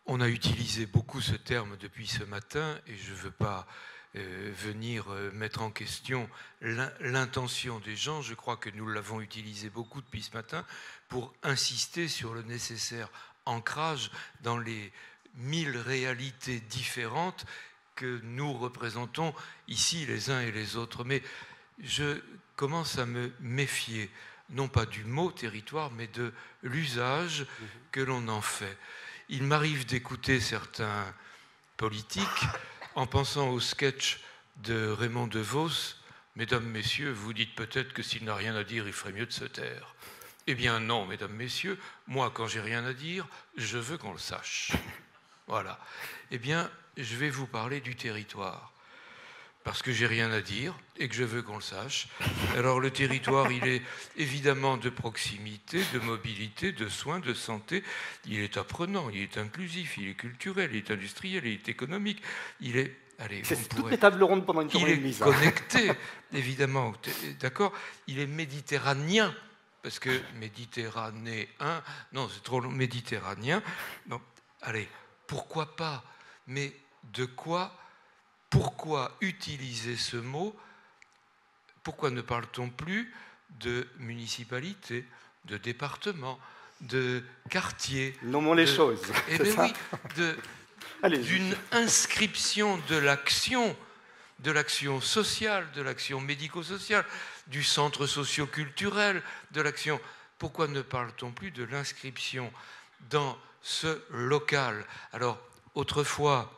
On a utilisé beaucoup ce terme depuis ce matin, et je ne veux pas venir mettre en question l'intention des gens. Je crois que nous l'avons utilisé beaucoup depuis ce matin pour insister sur le nécessaire ancrage dans les 1000 réalités différentes que nous représentons ici les uns et les autres. Mais je commence à me méfier, non pas du mot territoire, mais de l'usage que l'on en fait. Il m'arrive d'écouter certains politiques en pensant au sketch de Raymond DeVos Mesdames, messieurs, vous dites peut-être que s'il n'a rien à dire, il ferait mieux de se taire. Eh bien non, mesdames, messieurs, moi, quand j'ai rien à dire, je veux qu'on le sache. Voilà. Eh bien, je vais vous parler du territoire. Parce que j'ai rien à dire et que je veux qu'on le sache. Alors le territoire, il est évidemment de proximité, de mobilité, de soins, de santé. Il est apprenant, il est inclusif, il est culturel, il est industriel, il est économique. Il est... Allez, c'est toutes les tables rondes pendant une journée de mise. Il est connecté, évidemment. D'accord ? Il est méditerranéen. Parce que méditerranéen, non, c'est trop long, méditerranéen. Bon, allez, pourquoi pas ? Mais de quoi ? Pourquoi utiliser ce mot ? Pourquoi ne parle-t-on plus de municipalité, de département, de quartier ? Nommons les choses. Eh bien oui, d'une inscription de l'action sociale, de l'action médico-sociale, du centre socio-culturel, de l'action. Pourquoi ne parle-t-on plus de l'inscription dans ce local ? Alors, autrefois,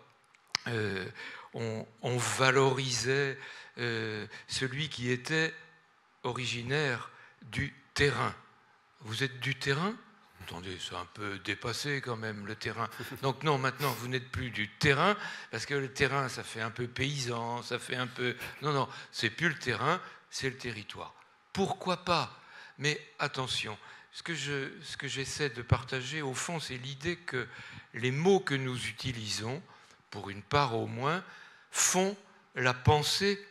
on valorisait celui qui était originaire du terrain. Vous êtes du terrain ? Attendez, c'est un peu dépassé quand même, le terrain. Donc non, maintenant, vous n'êtes plus du terrain, parce que le terrain, ça fait un peu paysan, ça fait un peu... Non, c'est plus le terrain, c'est le territoire. Pourquoi pas ? Mais attention, ce que j'essaie de partager, au fond, c'est l'idée que les mots que nous utilisons, pour une part au moins, font la pensée.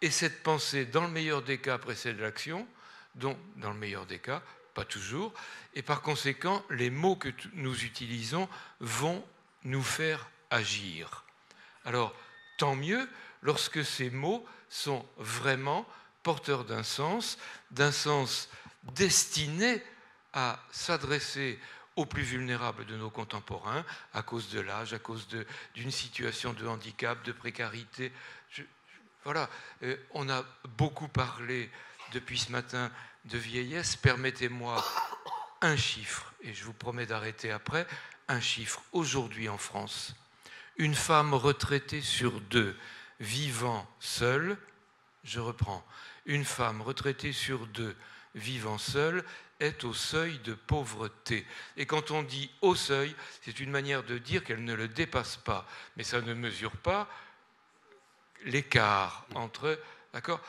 Et cette pensée, dans le meilleur des cas, précède l'action, donc dans le meilleur des cas, pas toujours, et par conséquent, les mots que nous utilisons vont nous faire agir. Alors, tant mieux lorsque ces mots sont vraiment porteurs d'un sens destiné à s'adresser aux plus vulnérables de nos contemporains, à cause de l'âge, à cause d'une situation de handicap, de précarité. Voilà, on a beaucoup parlé depuis ce matin de vieillesse. Permettez-moi un chiffre, et je vous promets d'arrêter après, un chiffre. Aujourd'hui en France, une femme retraitée sur 2 vivant seule, je reprends, une femme retraitée sur 2 vivant seule est au seuil de pauvreté. Et quand on dit au seuil, c'est une manière de dire qu'elle ne le dépasse pas. Mais ça ne mesure pas l'écart entre... D'accord ?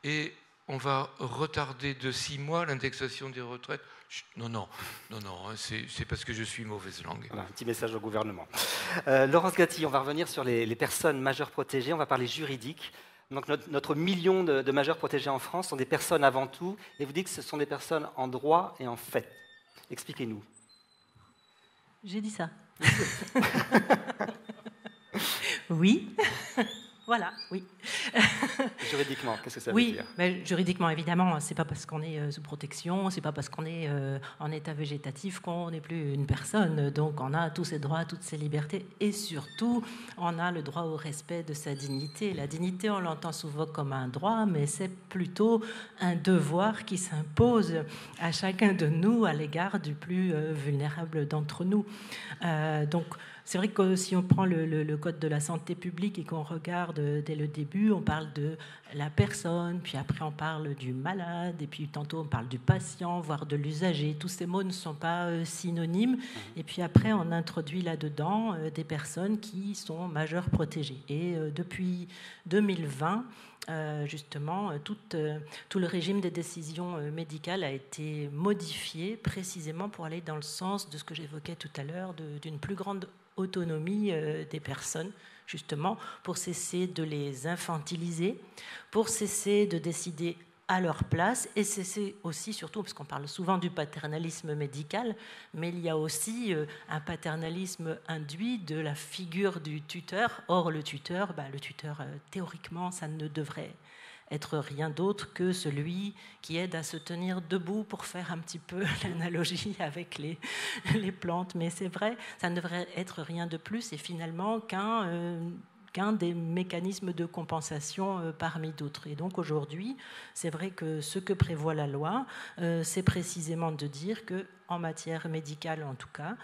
Et on va retarder de 6 mois l'indexation des retraites. Non, c'est parce que je suis mauvaise langue. Voilà, un petit message au gouvernement. Laurence Gatti, on va revenir sur les personnes majeures protégées, on va parler juridique. Donc notre million de majeurs protégés en France sont des personnes avant tout, et vous dites que ce sont des personnes en droit et en fait. Expliquez-nous. J'ai dit ça. Oui. Voilà, oui. Juridiquement, qu'est-ce que ça veut dire ? Oui, juridiquement, évidemment, c'est pas parce qu'on est sous protection, c'est pas parce qu'on est en état végétatif qu'on n'est plus une personne. Donc, on a tous ses droits, toutes ses libertés, et surtout, on a le droit au respect de sa dignité. La dignité, on l'entend souvent comme un droit, mais c'est plutôt un devoir qui s'impose à chacun de nous à l'égard du plus vulnérable d'entre nous. Donc, c'est vrai que si on prend le code de la santé publique et qu'on regarde dès le début, on parle de la personne, puis après on parle du malade, et puis tantôt on parle du patient, voire de l'usager. Tous ces mots ne sont pas synonymes. Et puis après, on introduit là-dedans des personnes qui sont majeures protégées. Et depuis 2020, justement, tout le régime des décisions médicales a été modifié précisément pour aller dans le sens de ce que j'évoquais tout à l'heure, d'une plus grande autonomie des personnes, justement, pour cesser de les infantiliser, pour cesser de décider à leur place, et cesser aussi, surtout, parce qu'on parle souvent du paternalisme médical, mais il y a aussi un paternalisme induit de la figure du tuteur. Or, le tuteur, théoriquement, ça ne devrait être rien d'autre que celui qui aide à se tenir debout, pour faire un petit peu l'analogie avec les plantes. Mais c'est vrai, ça ne devrait être rien de plus, et finalement qu'un des mécanismes de compensation parmi d'autres. Et donc aujourd'hui, c'est vrai que ce que prévoit la loi, c'est précisément de dire que, en matière médicale en tout cas,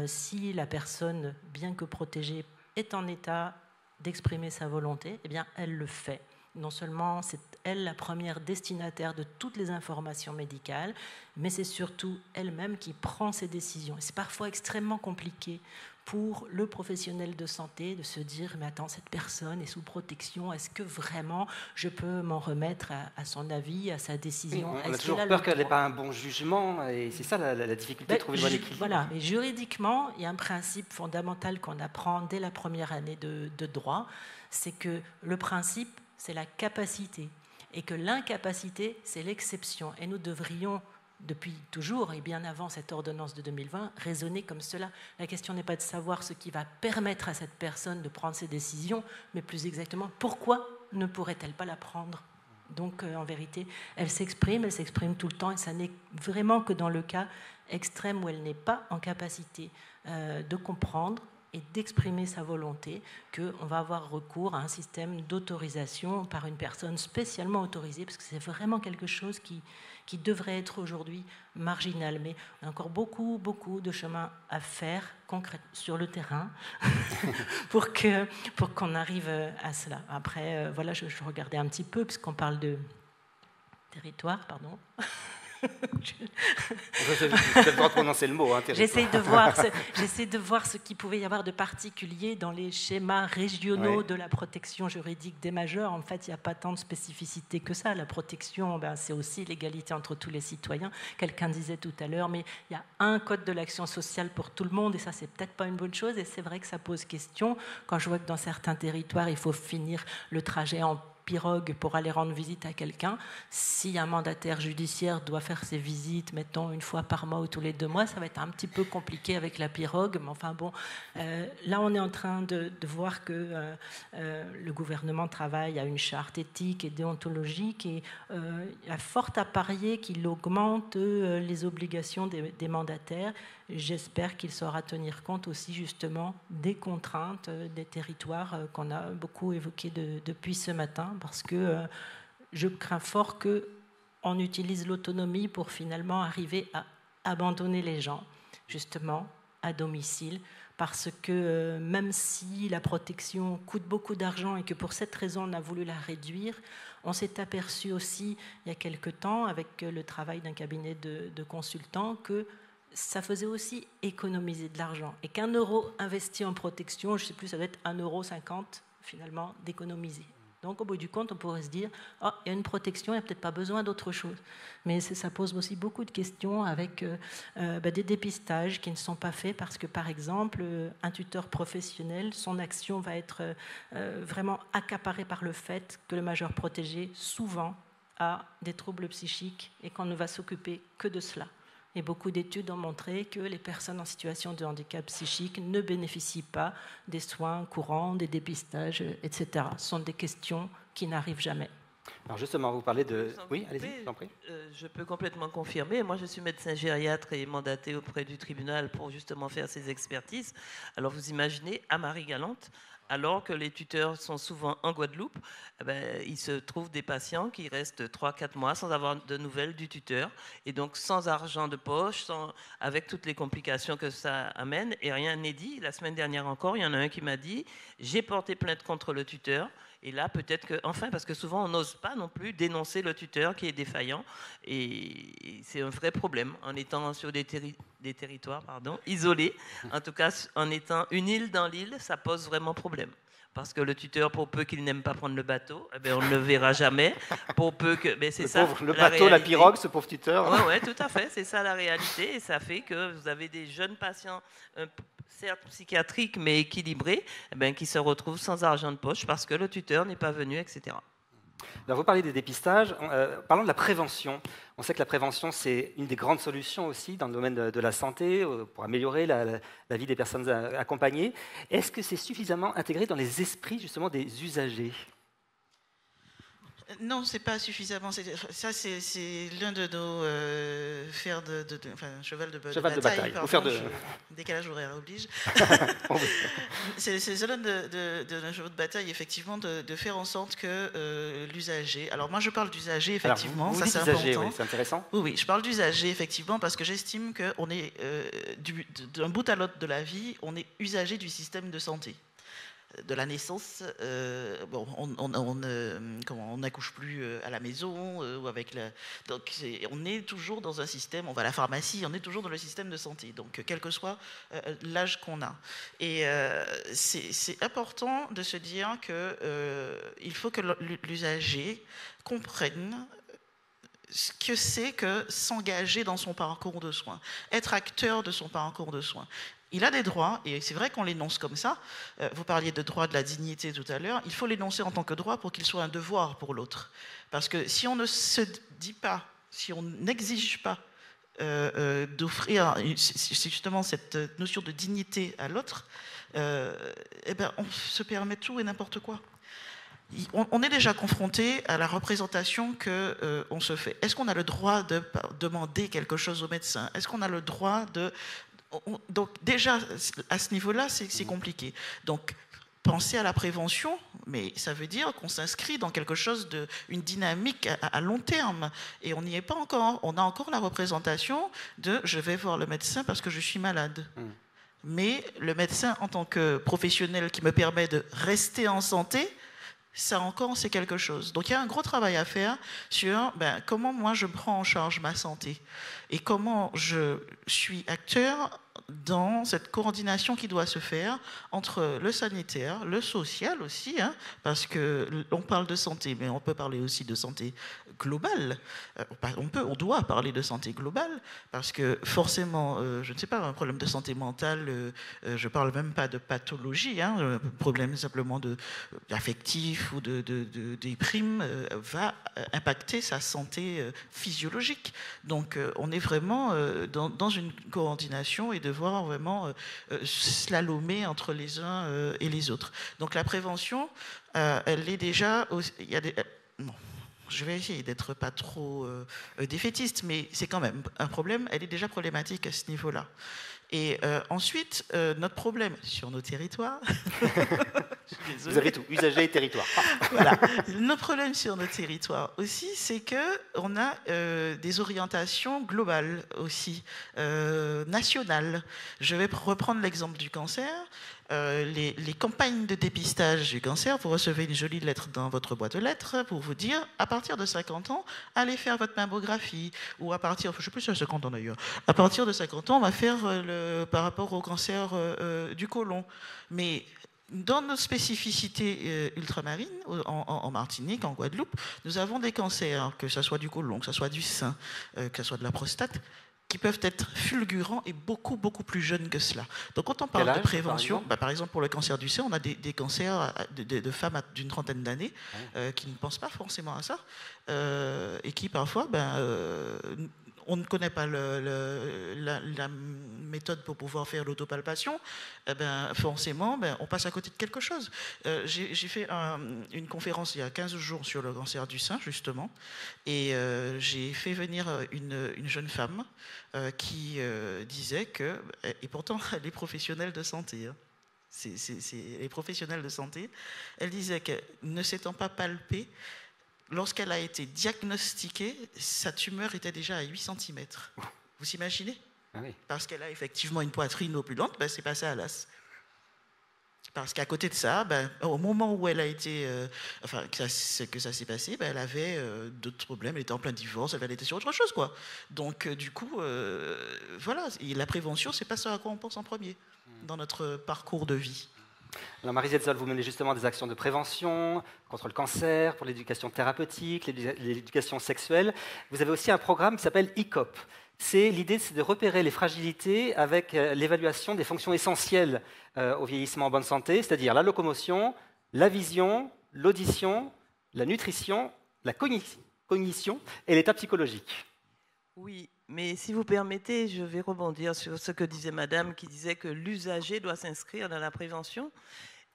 si la personne, bien que protégée, est en état d'exprimer sa volonté, eh bien elle le fait. non seulement c'est elle la première destinataire de toutes les informations médicales, mais c'est surtout elle-même qui prend ses décisions. Et c'est parfois extrêmement compliqué pour le professionnel de santé de se dire « mais attends, cette personne est sous protection, est-ce que vraiment je peux m'en remettre à son avis, à sa décision ?» On a toujours peur qu'elle n'ait pas un bon jugement, et c'est ça la difficulté de trouver le bon équilibre. Voilà, mais juridiquement, il y a un principe fondamental qu'on apprend dès la première année de droit, c'est que le principe, c'est la capacité, et que l'incapacité, c'est l'exception. Et nous devrions, depuis toujours et bien avant cette ordonnance de 2020, raisonner comme cela. La question n'est pas de savoir ce qui va permettre à cette personne de prendre ses décisions, mais plus exactement, pourquoi ne pourrait-elle pas la prendre ? Donc, en vérité, elle s'exprime tout le temps, et ça n'est vraiment que dans le cas extrême où elle n'est pas en capacité de comprendre et d'exprimer sa volonté qu'on va avoir recours à un système d'autorisation par une personne spécialement autorisée, parce que c'est vraiment quelque chose qui devrait être aujourd'hui marginal. Mais on a encore beaucoup de chemin à faire concrètement sur le terrain pour qu'on arrive à cela. Après, voilà, je regardais un petit peu, puisqu'on parle de territoire, pardon. J'ai le droit de prononcer le mot. Hein, j'essaie de voir ce qu'il pouvait y avoir de particulier dans les schémas régionaux de la protection juridique des majeurs. En fait, il n'y a pas tant de spécificité que ça. La protection, c'est aussi l'égalité entre tous les citoyens. Quelqu'un disait tout à l'heure, mais il y a un code de l'action sociale pour tout le monde, et ça, c'est peut-être pas une bonne chose. Et c'est vrai que ça pose question. Quand je vois que dans certains territoires, il faut finir le trajet en pirogue pour aller rendre visite à quelqu'un, si un mandataire judiciaire doit faire ses visites, mettons, une fois par mois ou tous les 2 mois, ça va être un petit peu compliqué avec la pirogue. Mais enfin bon, là on est en train de voir que le gouvernement travaille à une charte éthique et déontologique, et il y a fort à parier qu'il augmente les obligations des mandataires. J'espère qu'il saura tenir compte aussi justement des contraintes des territoires qu'on a beaucoup évoquées depuis ce matin, parce que je crains fort qu'on utilise l'autonomie pour finalement arriver à abandonner les gens justement à domicile, parce que même si la protection coûte beaucoup d'argent et que pour cette raison on a voulu la réduire, on s'est aperçu aussi il y a quelque temps avec le travail d'un cabinet de consultants que ça faisait aussi économiser de l'argent, et qu'1 euro investi en protection, je ne sais plus, ça doit être 1,50 € finalement d'économiser. Donc au bout du compte, on pourrait se dire il y a une protection, il n'y a peut-être pas besoin d'autre chose. Mais ça pose aussi beaucoup de questions avec des dépistages qui ne sont pas faits, parce que par exemple, un tuteur professionnel, son action va être vraiment accaparée par le fait que le majeur protégé souvent a des troubles psychiques et qu'on ne va s'occuper que de cela. Et beaucoup d'études ont montré que les personnes en situation de handicap psychique ne bénéficient pas des soins courants, des dépistages, etc. Ce sont des questions qui n'arrivent jamais. Alors justement, vous parlez de... Oui, allez-y, je t'en prie. Je peux complètement confirmer. Moi, je suis médecin gériatre et mandaté auprès du tribunal pour justement faire ces expertises. Alors, vous imaginez, à Marie-Galante, alors que les tuteurs sont souvent en Guadeloupe, il se trouve des patients qui restent 3-4 mois sans avoir de nouvelles du tuteur, et donc sans argent de poche, avec toutes les complications que ça amène, et rien n'est dit. La semaine dernière encore, il y en a un qui m'a dit « j'ai porté plainte contre le tuteur ». Et là, peut-être que, enfin, parce que souvent, on n'ose pas non plus dénoncer le tuteur qui est défaillant. Et c'est un vrai problème en étant sur des territoires isolés. En tout cas, en étant une île dans l'île, ça pose vraiment problème. Parce que le tuteur, pour peu qu'il n'aime pas prendre le bateau, on ne le verra jamais. Pour peu que, c'est ça. Le bateau, la pirogue, ce pauvre tuteur. Oui, tout à fait. C'est ça la réalité. Et ça fait que vous avez des jeunes patients, certes psychiatriques, mais équilibrés, qui se retrouvent sans argent de poche parce que le tuteur n'est pas venu, etc. Alors vous parlez des dépistages, parlons de la prévention. On sait que la prévention, c'est une des grandes solutions aussi dans le domaine de la santé, pour améliorer la vie des personnes accompagnées. Est-ce que c'est suffisamment intégré dans les esprits justement des usagers ? Non, c'est pas suffisamment. Ça, c'est l'un de nos cheval de bataille. Décalage horaire oblige. C'est l'un de nos chevaux de bataille, effectivement, de faire en sorte que l'usager. Alors moi, je parle d'usager, effectivement. Alors, ça, c'est usager, important. Oui, c'est intéressant. Oui, je parle d'usager, effectivement, parce que j'estime qu'on est d'un bout à l'autre de la vie, on est usager du système de santé. de la naissance, bon, on n'accouche plus à la maison ou avec la. Donc on est toujours dans un système. On va à la pharmacie, on est toujours dans le système de santé. Donc quel que soit l'âge qu'on a. Et c'est important de se dire que il faut que l'usager comprenne ce que c'est que s'engager dans son parcours de soins, être acteur de son parcours de soins. Il a des droits, et c'est vrai qu'on l'énonce comme ça. Vous parliez de droit de la dignité tout à l'heure. Il faut l'énoncer en tant que droit pour qu'il soit un devoir pour l'autre. Parce que si on ne se dit pas, si on n'exige pas d'offrir justement cette notion de dignité à l'autre, eh ben, on se permet tout et n'importe quoi. On est déjà confronté à la représentation qu'on se fait. Est-ce qu'on a le droit de demander quelque chose au médecin? Est-ce qu'on a le droit de... Donc déjà, à ce niveau-là, c'est compliqué. Donc, penser à la prévention, mais ça veut dire qu'on s'inscrit dans quelque chose une dynamique à long terme. Et on n'y est pas encore. On a encore la représentation de « je vais voir le médecin parce que je suis malade ». Mais le médecin, en tant que professionnel qui me permet de rester en santé, ça encore, c'est quelque chose. Donc, il y a un gros travail à faire sur comment moi je prends en charge ma santé et comment je suis acteur dans cette coordination qui doit se faire entre le sanitaire, le social aussi, hein, parce qu'on parle de santé, mais on peut parler aussi de santé globale. On doit parler de santé globale, parce que forcément, je ne sais pas, un problème de santé mentale, je ne parle même pas de pathologie, hein, un problème simplement affectif ou des primes va impacter sa santé physiologique. Donc, on est vraiment dans une coordination et devoir vraiment slalomer entre les uns et les autres. Donc, la prévention, elle est déjà... Il y a bon, je vais essayer d'être pas trop défaitiste, mais c'est quand même un problème. Elle est déjà problématique à ce niveau-là. Et ensuite, notre problème sur nos territoires... Vous avez tout, usagers et territoires. Voilà. Notre problème sur nos territoires aussi, c'est qu'on a des orientations globales aussi, nationales. Je vais reprendre l'exemple du cancer. Les campagnes de dépistage du cancer, vous recevez une jolie lettre dans votre boîte aux lettres pour vous dire, à partir de 50 ans, allez faire votre mammographie. Ou à partir, je ne sais plus si c'est 50 ans d'ailleurs, à partir de 50 ans, on va faire par rapport au cancer du côlon. Mais dans nos spécificités ultramarines, en Martinique, en Guadeloupe, nous avons des cancers, que ce soit du côlon, que ce soit du sein, que ce soit de la prostate, qui peuvent être fulgurants et beaucoup, beaucoup plus jeunes que cela. Donc quand on parle de prévention, par exemple pour le cancer du sein, on a des cancers de femmes d'une trentaine d'années qui ne pensent pas forcément à ça et qui parfois... on ne connaît pas la méthode pour pouvoir faire l'autopalpation, forcément, on passe à côté de quelque chose. J'ai fait une conférence il y a 15 jours sur le cancer du sein, justement, et j'ai fait venir une jeune femme qui disait que, et pourtant elle est professionnelle de santé, hein, les professionnels de santé, elle disait que ne s'étant pas palpée, lorsqu'elle a été diagnostiquée, sa tumeur était déjà à 8 cm. Vous imaginez? Oui. Parce qu'elle a effectivement une poitrine opulente, c'est passé à l'as. Parce qu'à côté de ça, au moment où elle a été, que ça s'est passé, elle avait d'autres problèmes, elle était en plein divorce, elle était sur autre chose, quoi. Donc, du coup, voilà, et la prévention, c'est pas ce à quoi on pense en premier dans notre parcours de vie. Alors Marie Zetzel, vous menez justement des actions de prévention contre le cancer, pour l'éducation thérapeutique, l'éducation sexuelle. Vous avez aussi un programme qui s'appelle ICOP. L'idée, c'est de repérer les fragilités avec l'évaluation des fonctions essentielles au vieillissement en bonne santé, c'est-à-dire la locomotion, la vision, l'audition, la nutrition, la cognition et l'état psychologique. Oui, mais si vous permettez, je vais rebondir sur ce que disait Madame, qui disait que l'usager doit s'inscrire dans la prévention.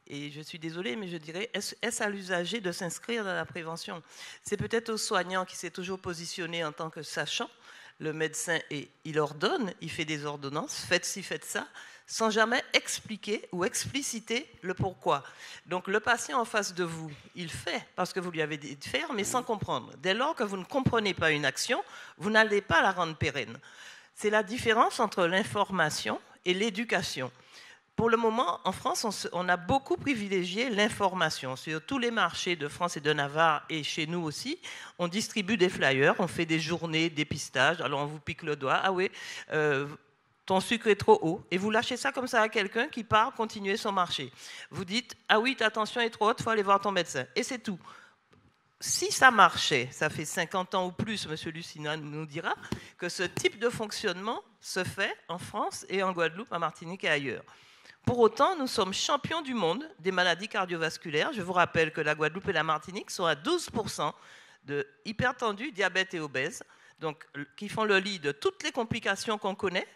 Et je suis désolée, mais je dirais, est-ce à l'usager de s'inscrire dans la prévention? C'est peut-être au soignant qui s'est toujours positionné en tant que sachant. Le médecin, il ordonne, il fait des ordonnances, faites ci, faites ça, sans jamais expliquer ou expliciter le pourquoi. Donc le patient en face de vous, il fait parce que vous lui avez dit de faire, mais sans comprendre. Dès lors que vous ne comprenez pas une action, vous n'allez pas la rendre pérenne. C'est la différence entre l'information et l'éducation. pour le moment, en France, on a beaucoup privilégié l'information. Sur tous les marchés de France et de Navarre, et chez nous aussi, on distribue des flyers, on fait des journées dépistage. Alors on vous pique le doigt, ah oui, ton sucre est trop haut. Et vous lâchez ça comme ça à quelqu'un qui part continuer son marché. Vous dites, ah oui, ta tension est trop haute, il faut aller voir ton médecin. Et c'est tout. Si ça marchait, ça fait 50 ans ou plus, M. Lucina nous dira, que ce type de fonctionnement se fait en France et en Guadeloupe, en Martinique et ailleurs. Pour autant, nous sommes champions du monde des maladies cardiovasculaires. Je vous rappelle que la Guadeloupe et la Martinique sont à 12% de hypertendus, diabète et obèses, donc, qui font le lit de toutes les complications qu'on connaît.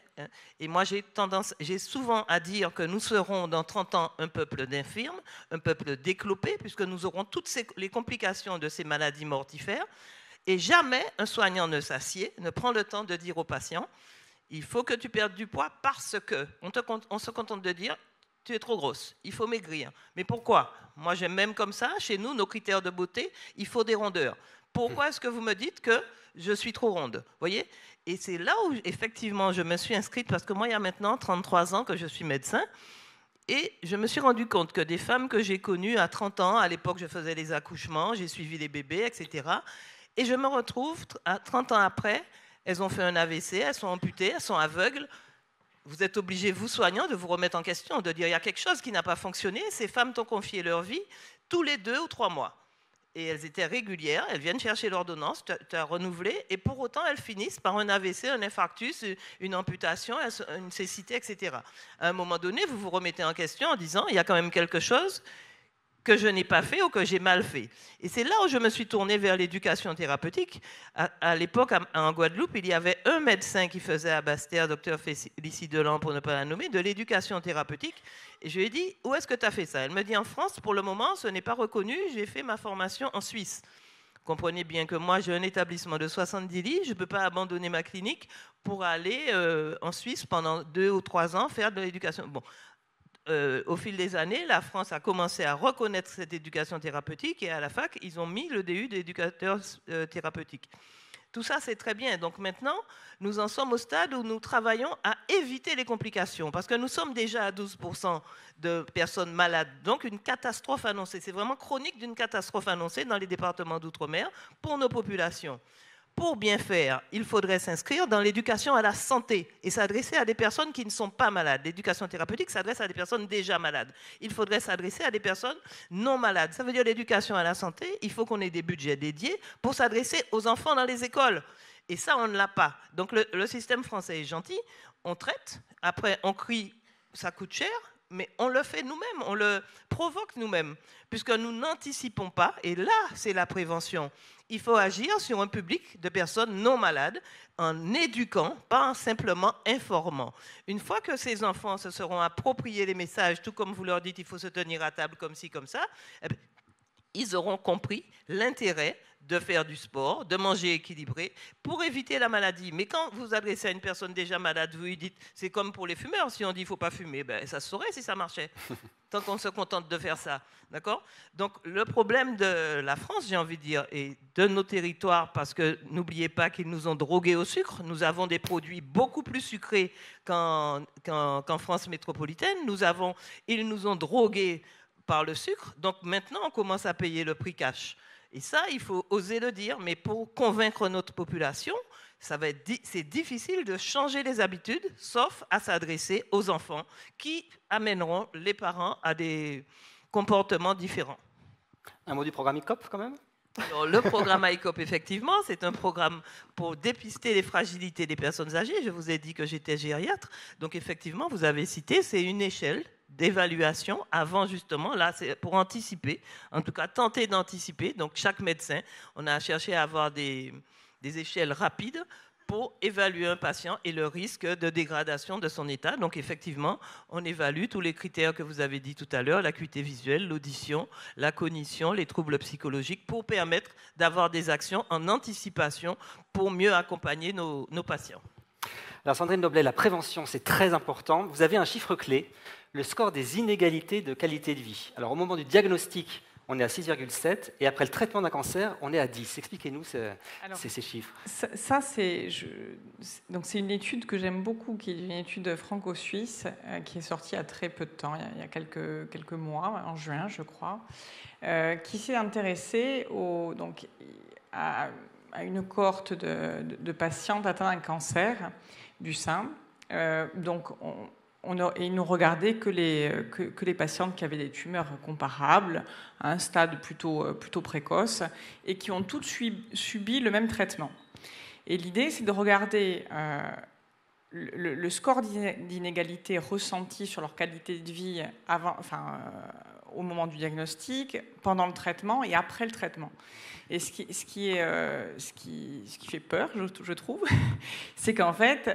Et moi, j'ai souvent à dire que nous serons dans 30 ans un peuple d'infirmes, un peuple déclopé, puisque nous aurons toutes les complications de ces maladies mortifères. Et jamais un soignant ne s'assied, ne prend le temps de dire aux patients, il faut que tu perdes du poids parce que on se contente de dire, tu es trop grosse, il faut maigrir. Mais pourquoi? Moi, j'aime même comme ça, chez nous, nos critères de beauté, il faut des rondeurs. Pourquoi est-ce que vous me dites que je suis trop ronde? Voyez? Et c'est là où, effectivement, je me suis inscrite, parce que moi, il y a maintenant 33 ans que je suis médecin, et je me suis rendu compte que des femmes que j'ai connues à 30 ans, à l'époque, je faisais les accouchements, j'ai suivi les bébés, etc. Et je me retrouve, à 30 ans après, elles ont fait un AVC, elles sont amputées, elles sont aveugles. Vous êtes obligés, vous soignants, de vous remettre en question, de dire il y a quelque chose qui n'a pas fonctionné. Ces femmes t'ont confié leur vie tous les 2 ou 3 mois. Et elles étaient régulières, elles viennent chercher l'ordonnance, tu as renouvelé, et pour autant elles finissent par un AVC, un infarctus, une amputation, une cécité, etc. À un moment donné, vous vous remettez en question en disant il y a quand même quelque chose que je n'ai pas fait ou que j'ai mal fait. Et c'est là où je me suis tournée vers l'éducation thérapeutique. À l'époque, en Guadeloupe, il y avait un médecin qui faisait à Basse-Terre, Dr Félicie Delan, pour ne pas la nommer, de l'éducation thérapeutique. Et je lui ai dit, où est-ce que tu as fait ça? Elle me dit, en France, pour le moment, ce n'est pas reconnu, j'ai fait ma formation en Suisse. Comprenez bien que moi, j'ai un établissement de 70 lits, je ne peux pas abandonner ma clinique pour aller en Suisse pendant 2 ou 3 ans faire de l'éducation. Bon. Au fil des années, la France a commencé à reconnaître cette éducation thérapeutique et à la fac, ils ont mis le DU d'éducateur thérapeutique. Tout ça, c'est très bien. Donc maintenant, nous en sommes au stade où nous travaillons à éviter les complications parce que nous sommes déjà à 12% de personnes malades. Donc une catastrophe annoncée. C'est vraiment chronique d'une catastrophe annoncée dans les départements d'outre-mer pour nos populations. Pour bien faire, il faudrait s'inscrire dans l'éducation à la santé et s'adresser à des personnes qui ne sont pas malades. L'éducation thérapeutique s'adresse à des personnes déjà malades. Il faudrait s'adresser à des personnes non malades. Ça veut dire l'éducation à la santé, il faut qu'on ait des budgets dédiés pour s'adresser aux enfants dans les écoles. Et ça, on ne l'a pas. Donc le système français est gentil, on traite, après on crie, ça coûte cher, mais on le fait nous-mêmes, on le provoque nous-mêmes, puisque nous n'anticipons pas, et là, c'est la prévention. Il faut agir sur un public de personnes non malades en éduquant, pas en simplement informant. Une fois que ces enfants se seront appropriés les messages, tout comme vous leur dites, il faut se tenir à table comme ci, comme ça, eh bien, ils auront compris l'intérêt de faire du sport, de manger équilibré pour éviter la maladie. Mais quand vous vous adressez à une personne déjà malade, vous lui dites, c'est comme pour les fumeurs, si on dit il ne faut pas fumer, ben, ça se saurait si ça marchait, tant qu'on se contente de faire ça. D'accord ? Donc le problème de la France, j'ai envie de dire, et de nos territoires, parce que n'oubliez pas qu'ils nous ont drogués au sucre, nous avons des produits beaucoup plus sucrés qu'en France métropolitaine, ils nous ont drogués par le sucre, donc maintenant on commence à payer le prix cash. Et ça, il faut oser le dire, mais pour convaincre notre population, c'est difficile de changer les habitudes, sauf à s'adresser aux enfants qui amèneront les parents à des comportements différents. Un mot du programme ICOP quand même ? Alors, le programme ICOP, effectivement, c'est un programme pour dépister les fragilités des personnes âgées. Je vous ai dit que j'étais gériatre, donc effectivement, vous avez cité, c'est une échelle d'évaluation avant justement, là c'est pour anticiper, en tout cas tenter d'anticiper. Donc chaque médecin, on a cherché à avoir des échelles rapides pour évaluer un patient et le risque de dégradation de son état. Donc effectivement, on évalue tous les critères que vous avez dit tout à l'heure, l'acuité visuelle, l'audition, la cognition, les troubles psychologiques, pour permettre d'avoir des actions en anticipation pour mieux accompagner nos patients. Alors Sandrine Noblet, la prévention, c'est très important. Vous avez un chiffre clé, le score des inégalités de qualité de vie. Alors au moment du diagnostic on est à 6,7, et après le traitement d'un cancer, on est à 10. Expliquez-nous ces chiffres. Ça c'est une étude que j'aime beaucoup, qui est une étude franco-suisse, qui est sortie il y a très peu de temps, il y a quelques mois, en juin, je crois, qui s'est intéressée à une cohorte de patientes atteintes d'un cancer du sein. Donc, ils n'ont regardé que les patientes qui avaient des tumeurs comparables, à un stade plutôt précoce, et qui ont toutes subi le même traitement. Et l'idée, c'est de regarder le score d'inégalité ressenti sur leur qualité de vie au moment du diagnostic, pendant le traitement et après le traitement. Et ce qui fait peur, je trouve, c'est qu'en fait,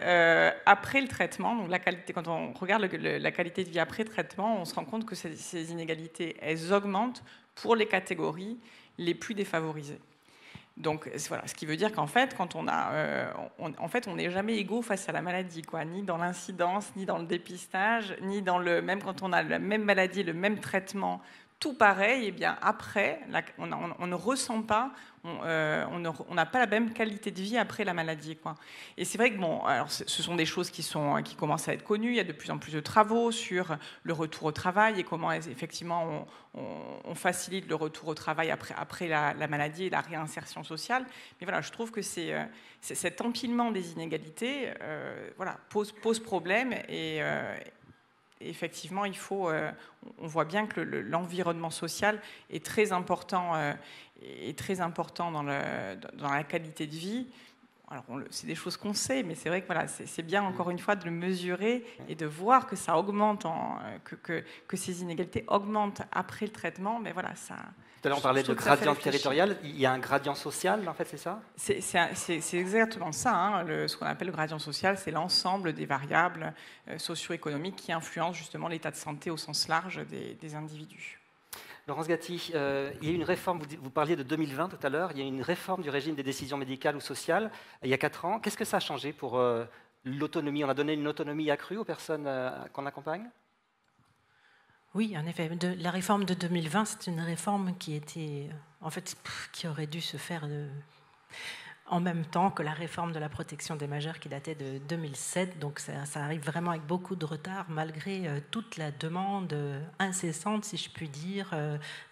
après le traitement, donc quand on regarde la qualité de vie après le traitement, on se rend compte que ces inégalités, elles augmentent pour les catégories les plus défavorisées. Donc voilà, ce qui veut dire qu'en fait, quand on n'est jamais égaux face à la maladie, quoi, ni dans l'incidence, ni dans le dépistage, ni même quand on a la même maladie, le même traitement, tout pareil. Et bien après, on ne ressent pas, on n'a pas la même qualité de vie après la maladie, quoi. Et c'est vrai que alors ce sont des choses qui commencent à être connues. Il y a de plus en plus de travaux sur le retour au travail et comment effectivement on facilite le retour au travail après la maladie et la réinsertion sociale. Mais voilà, je trouve que cet empilement des inégalités pose problème et effectivement, on voit bien que l'environnement social est très important dans la qualité de vie. Alors, c'est des choses qu'on sait, mais c'est vrai que voilà, c'est bien encore une fois de le mesurer et de voir que ça augmente, que ces inégalités augmentent après le traitement. Mais voilà, ça. Tout à l'heure, on parlait de gradient territorial. Il y a un gradient social, en fait, c'est ça ? C'est exactement ça. Hein. Ce qu'on appelle le gradient social, c'est l'ensemble des variables socio-économiques qui influencent justement l'état de santé au sens large des individus. Laurence Gatti, il y a eu une réforme, vous parliez de 2020 tout à l'heure, il y a eu une réforme du régime des décisions médicales ou sociales il y a 4 ans. Qu'est-ce que ça a changé pour l'autonomie ? On a donné une autonomie accrue aux personnes qu'on accompagne ? Oui, en effet. La réforme de 2020, c'est une réforme qui aurait dû se faire en même temps que la réforme de la protection des majeurs qui datait de 2007. Donc ça arrive vraiment avec beaucoup de retard, malgré toute la demande incessante, si je puis dire,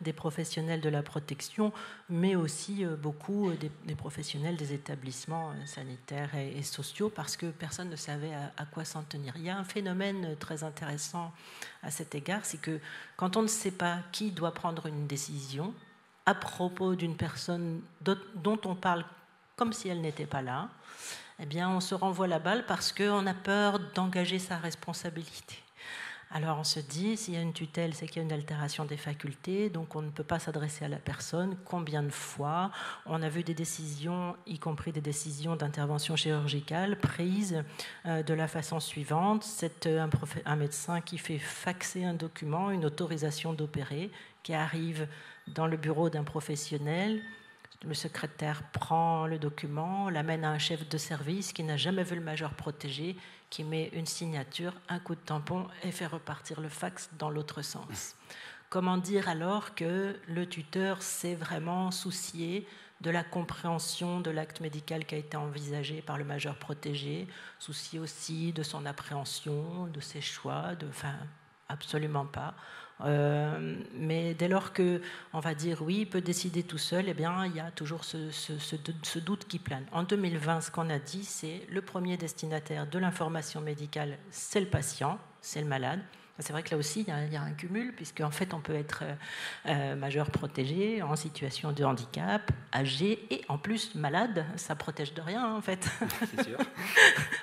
des professionnels de la protection, mais aussi beaucoup des professionnels des établissements sanitaires et sociaux, parce que personne ne savait à quoi s'en tenir. Il y a un phénomène très intéressant à cet égard, c'est que quand on ne sait pas qui doit prendre une décision à propos d'une personne dont on parle comme si elle n'était pas là, eh bien, on se renvoie la balle parce qu'on a peur d'engager sa responsabilité. Alors on se dit, s'il y a une tutelle, c'est qu'il y a une altération des facultés, donc on ne peut pas s'adresser à la personne. Combien de fois on a vu des décisions, y compris des décisions d'intervention chirurgicale, prises de la façon suivante. C'est un médecin qui fait faxer un document, une autorisation d'opérer, qui arrive dans le bureau d'un professionnel. Le secrétaire prend le document, l'amène à un chef de service qui n'a jamais vu le majeur protégé, qui met une signature, un coup de tampon et fait repartir le fax dans l'autre sens. Comment dire alors que le tuteur s'est vraiment soucié de la compréhension de l'acte médical qui a été envisagé par le majeur protégé, soucié aussi de son appréhension, de ses choix, absolument pas. Mais dès lors qu'on va dire oui, il peut décider tout seul, eh bien, il y a toujours ce doute qui plane. En 2020, ce qu'on a dit, c'est le premier destinataire de l'information médicale, c'est le patient, c'est le malade. C'est vrai que là aussi, il y a un cumul, puisqu'en fait, on peut être majeur protégé, en situation de handicap, âgé et en plus malade. Ça ne protège de rien, en fait. C'est sûr.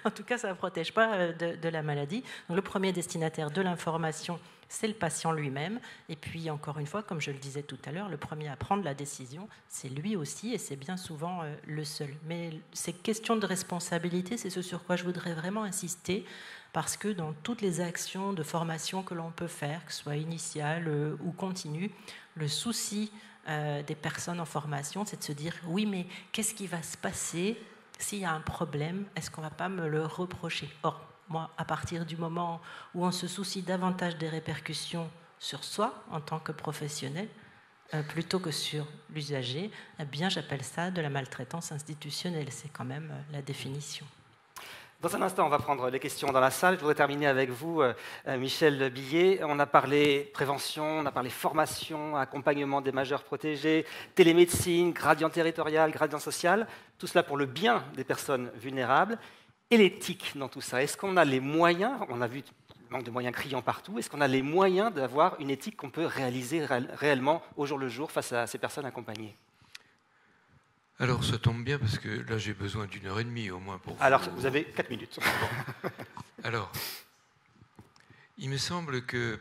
En tout cas, ça ne protège pas de la maladie. Donc, le premier destinataire de l'information, c'est le patient lui-même. Et puis, encore une fois, comme je le disais tout à l'heure, le premier à prendre la décision, c'est lui aussi, et c'est bien souvent le seul. Mais ces questions de responsabilité, c'est ce sur quoi je voudrais vraiment insister, parce que dans toutes les actions de formation que l'on peut faire, que ce soit initiale ou continue, le souci des personnes en formation, c'est de se dire « oui, mais qu'est-ce qui va se passer s'il y a un problème? Est-ce qu'on ne va pas me le reprocher ?» Or, moi, à partir du moment où on se soucie davantage des répercussions sur soi en tant que professionnel, plutôt que sur l'usager, eh bien j'appelle ça de la maltraitance institutionnelle. C'est quand même la définition. Dans un instant, on va prendre les questions dans la salle. Je voudrais terminer avec vous, Michel Billet. On a parlé prévention, on a parlé formation, accompagnement des majeurs protégés, télémédecine, gradient territorial, gradient social. Tout cela pour le bien des personnes vulnérables. Et l'éthique dans tout ça. Est-ce qu'on a les moyens, on a vu le manque de moyens criant partout, est-ce qu'on a les moyens d'avoir une éthique qu'on peut réaliser réellement au jour le jour face à ces personnes accompagnées ? Alors, ça tombe bien parce que là, j'ai besoin d'1h30 au moins pour vous. Alors, vous avez 4 minutes. Bon. Alors, il me semble que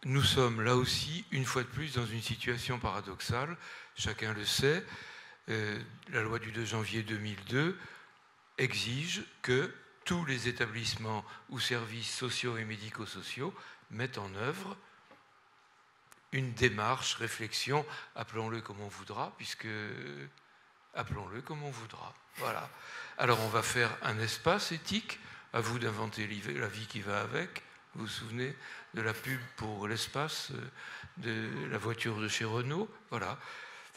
nous sommes là aussi, une fois de plus, dans une situation paradoxale. Chacun le sait. La loi du 2 janvier 2002 exige que tous les établissements ou services sociaux et médico-sociaux mettent en œuvre une démarche, réflexion, appelons-le comme on voudra, appelons-le comme on voudra. Voilà. Alors on va faire un espace éthique, à vous d'inventer la vie qui va avec. Vous vous souvenez de la pub pour l'espace de la voiture de chez Renault? Voilà.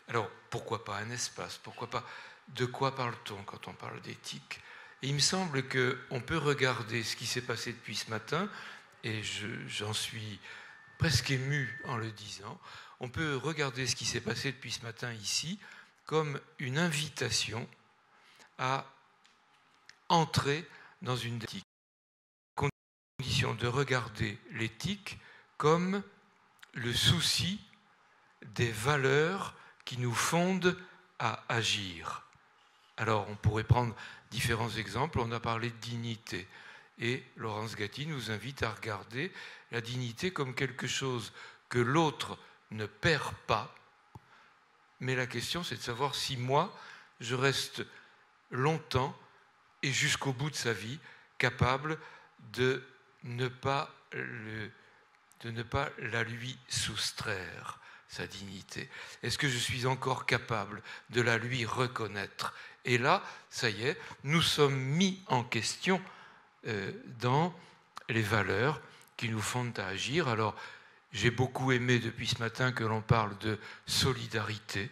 Alors pourquoi pas un espace? Pourquoi pas? De quoi parle-t-on quand on parle d'éthique? Et il me semble qu'on peut regarder ce qui s'est passé depuis ce matin, et j'en suis presque ému en le disant, on peut regarder ce qui s'est passé depuis ce matin ici comme une invitation à entrer dans une éthique. Condition de regarder l'éthique comme le souci des valeurs qui nous fondent à agir. Alors, on pourrait prendre différents exemples. On a parlé de dignité. Et Laurence Gatti nous invite à regarder la dignité comme quelque chose que l'autre ne perd pas. Mais la question, c'est de savoir si moi, je reste longtemps et jusqu'au bout de sa vie capable de ne pas la lui soustraire, sa dignité. Est-ce que je suis encore capable de la lui reconnaître? Et là, ça y est, nous sommes mis en question dans les valeurs qui nous fondent à agir. Alors, j'ai beaucoup aimé depuis ce matin que l'on parle de solidarité,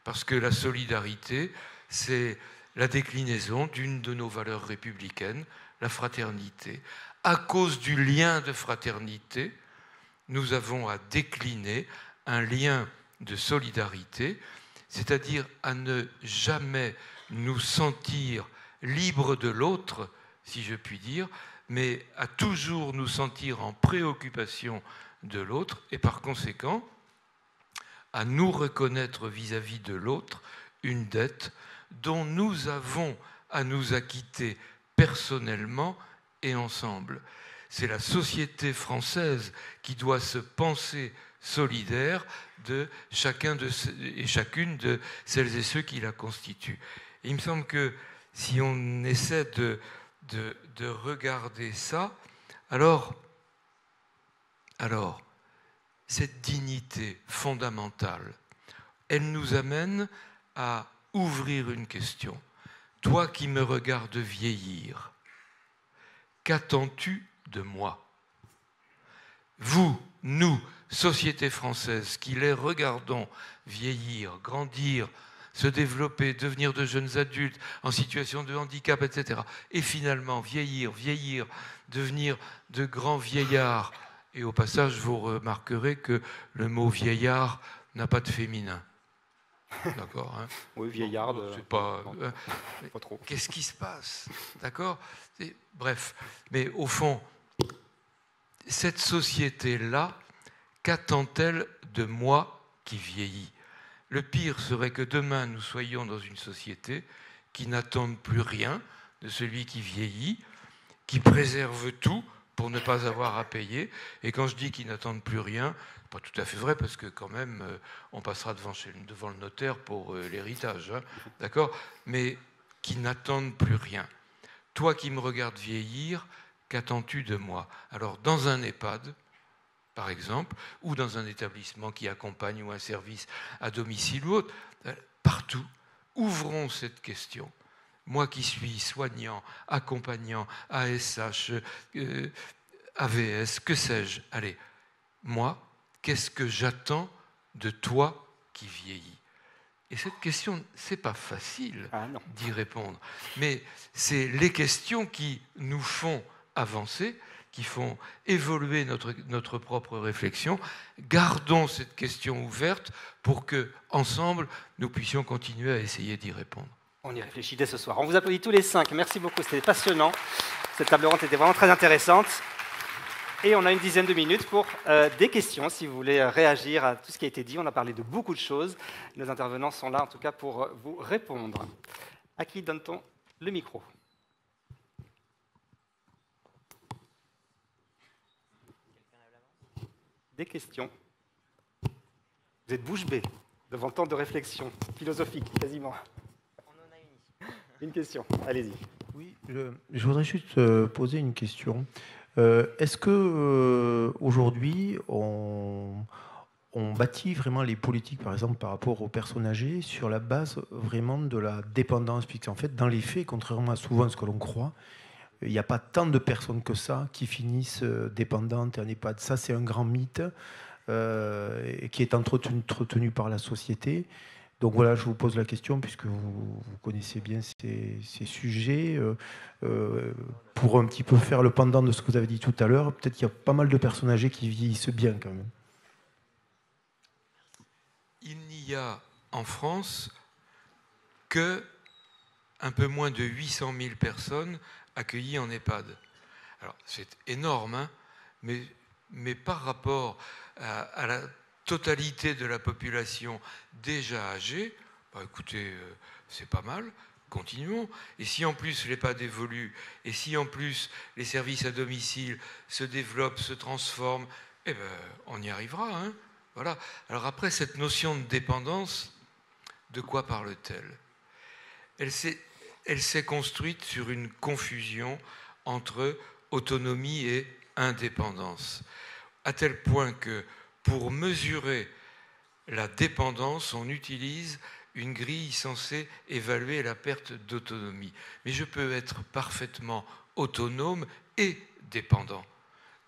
parce que la solidarité, c'est la déclinaison d'une de nos valeurs républicaines, la fraternité. À cause du lien de fraternité, nous avons à décliner un lien de solidarité, c'est-à-dire à ne jamais nous sentir libres de l'autre, si je puis dire, mais à toujours nous sentir en préoccupation de l'autre et par conséquent à nous reconnaître vis-à-vis de l'autre une dette dont nous avons à nous acquitter personnellement et ensemble. C'est la société française qui doit se penser solidaire de chacun et chacune de celles et ceux qui la constituent. Et il me semble que si on essaie de regarder ça, alors, cette dignité fondamentale, elle nous amène à ouvrir une question. Toi qui me regardes vieillir, qu'attends-tu de moi? Vous, nous, société française, qui les regardons vieillir, grandir, se développer, devenir de jeunes adultes en situation de handicap, etc. Et finalement, vieillir, devenir de grands vieillards. Et au passage, vous remarquerez que le mot vieillard n'a pas de féminin. D'accord, hein? Oui, vieillard. C'est pas, pas trop. Qu'est-ce qui se passe? D'accord? Bref. Mais au fond, cette société-là, qu'attend-elle de moi qui vieillis? Le pire serait que demain, nous soyons dans une société qui n'attende plus rien de celui qui vieillit, qui préserve tout pour ne pas avoir à payer. Et quand je dis qu'ils n'attendent plus rien, pas tout à fait vrai, parce que quand même, on passera devant le notaire pour l'héritage, hein, d'accord? Mais qui n'attendent plus rien. Toi qui me regardes vieillir, qu'attends-tu de moi? Alors, dans un EHPAD, par exemple, ou dans un établissement qui accompagne ou un service à domicile ou autre, partout, ouvrons cette question. Moi qui suis soignant, accompagnant, ASH, AVS, que sais-je, allez, moi, qu'est-ce que j'attends de toi qui vieillis? Et cette question, c'est pas facile d'y répondre, mais c'est les questions qui nous font avancer, qui font évoluer notre propre réflexion. Gardons cette question ouverte pour que, ensemble, nous puissions continuer à essayer d'y répondre. On y réfléchit dès ce soir. On vous applaudit tous les 5. Merci beaucoup, c'était passionnant. Cette table ronde était vraiment très intéressante. Et on a une dizaine de minutes pour des questions, si vous voulez réagir à tout ce qui a été dit. On a parlé de beaucoup de choses. Nos intervenants sont là, en tout cas, pour vous répondre. À qui donne-t-on le micro? Des questions? Vous êtes bouche bée devant tant de réflexions philosophiques, quasiment. On en a une question, allez-y. Oui, je voudrais juste poser une question. Est-ce que aujourd'hui on bâtit vraiment les politiques, par exemple, par rapport aux personnes âgées, sur la base vraiment de la dépendance? Puisqu'en fait, dans les faits, contrairement à souvent ce que l'on croit, il n'y a pas tant de personnes que ça qui finissent dépendantes en EHPAD. Ça, c'est un grand mythe qui est entretenu par la société. Donc voilà, je vous pose la question, puisque vous connaissez bien ces sujets. Pour un petit peu faire le pendant de ce que vous avez dit tout à l'heure, peut-être qu'il y a pas mal de personnes âgées qui vieillissent bien quand même. Il n'y a en France que un peu moins de 800 000 personnes accueillies en EHPAD. Alors c'est énorme, hein, mais par rapport à la totalité de la population déjà âgée, bah écoutez, c'est pas mal, continuons. Et si en plus l'EHPAD évolue, et si en plus les services à domicile se développent, se transforment, eh ben, on y arrivera. Hein, voilà. Alors après, cette notion de dépendance, de quoi parle-t-elle? Elle s'est construite sur une confusion entre autonomie et indépendance, à tel point que pour mesurer la dépendance, on utilise une grille censée évaluer la perte d'autonomie. Mais je peux être parfaitement autonome et dépendant.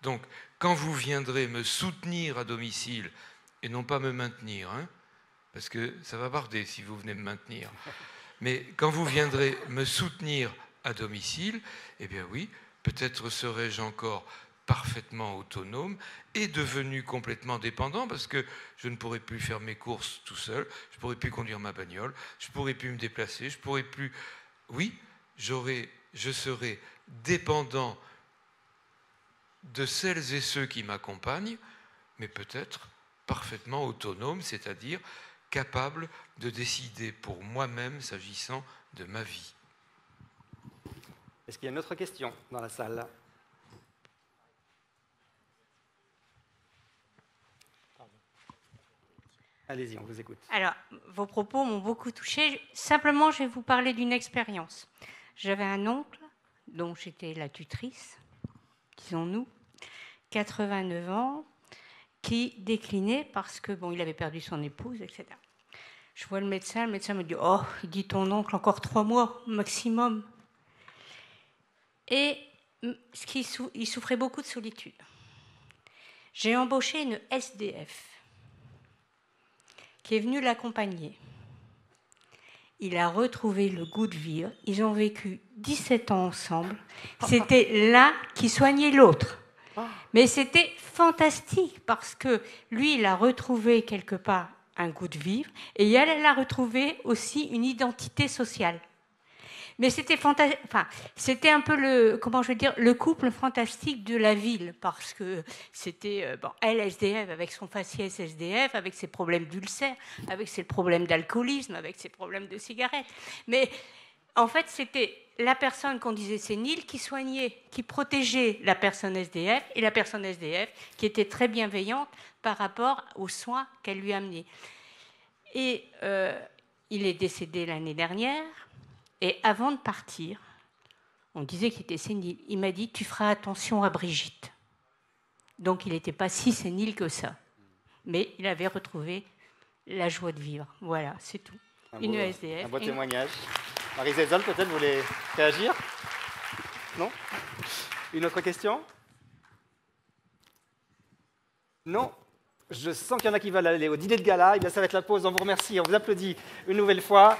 Donc, quand vous viendrez me soutenir à domicile, et non pas me maintenir, hein, parce que ça va barder si vous venez me maintenir, mais quand vous viendrez me soutenir à domicile, eh bien oui, peut-être serai-je encore parfaitement autonome et devenu complètement dépendant, parce que je ne pourrai plus faire mes courses tout seul, je ne pourrai plus conduire ma bagnole, je ne pourrai plus me déplacer, je ne pourrai plus... Oui, je serai dépendant de celles et ceux qui m'accompagnent, mais peut-être parfaitement autonome, c'est-à-dire capable de décider pour moi-même s'agissant de ma vie. Est-ce qu'il y a une autre question dans la salle ? Allez-y, on vous écoute. Alors, vos propos m'ont beaucoup touchée. Simplement, je vais vous parler d'une expérience. J'avais un oncle dont j'étais la tutrice, disons-nous, 89 ans, qui déclinait parce que, bon, il avait perdu son épouse, etc. Je vois le médecin me dit « Oh, il dit ton oncle, encore 3 mois maximum. » Et il souffrait beaucoup de solitude. J'ai embauché une SDF qui est venue l'accompagner. Il a retrouvé le goût de vivre. Ils ont vécu 17 ans ensemble. C'était l'un qui soignait l'autre. Mais c'était fantastique parce que lui, il a retrouvé quelque part un goût de vivre et elle a retrouvé aussi une identité sociale. Mais c'était fantastique. Enfin, c'était un peu le couple fantastique de la ville, parce que c'était elle SDF avec son faciès SDF, avec ses problèmes d'ulcère, avec ses problèmes d'alcoolisme, avec ses problèmes de cigarettes. Mais en fait, c'était la personne qu'on disait sénile qui soignait, qui protégeait la personne SDF, et la personne SDF qui était très bienveillante par rapport aux soins qu'elle lui amenait. Et il est décédé l'année dernière. Et avant de partir, on disait qu'il était sénile. Il m'a dit « Tu feras attention à Brigitte ». Donc il n'était pas si sénile que ça. Mais il avait retrouvé la joie de vivre. Voilà, c'est tout. Une SDF. Un beau témoignage. Marie-Zézanne, peut-être, vous voulez réagir ? Non ? Une autre question ? Non ? Je sens qu'il y en a qui veulent aller au dîner de gala. Eh bien, ça va être la pause. On vous remercie, on vous applaudit une nouvelle fois.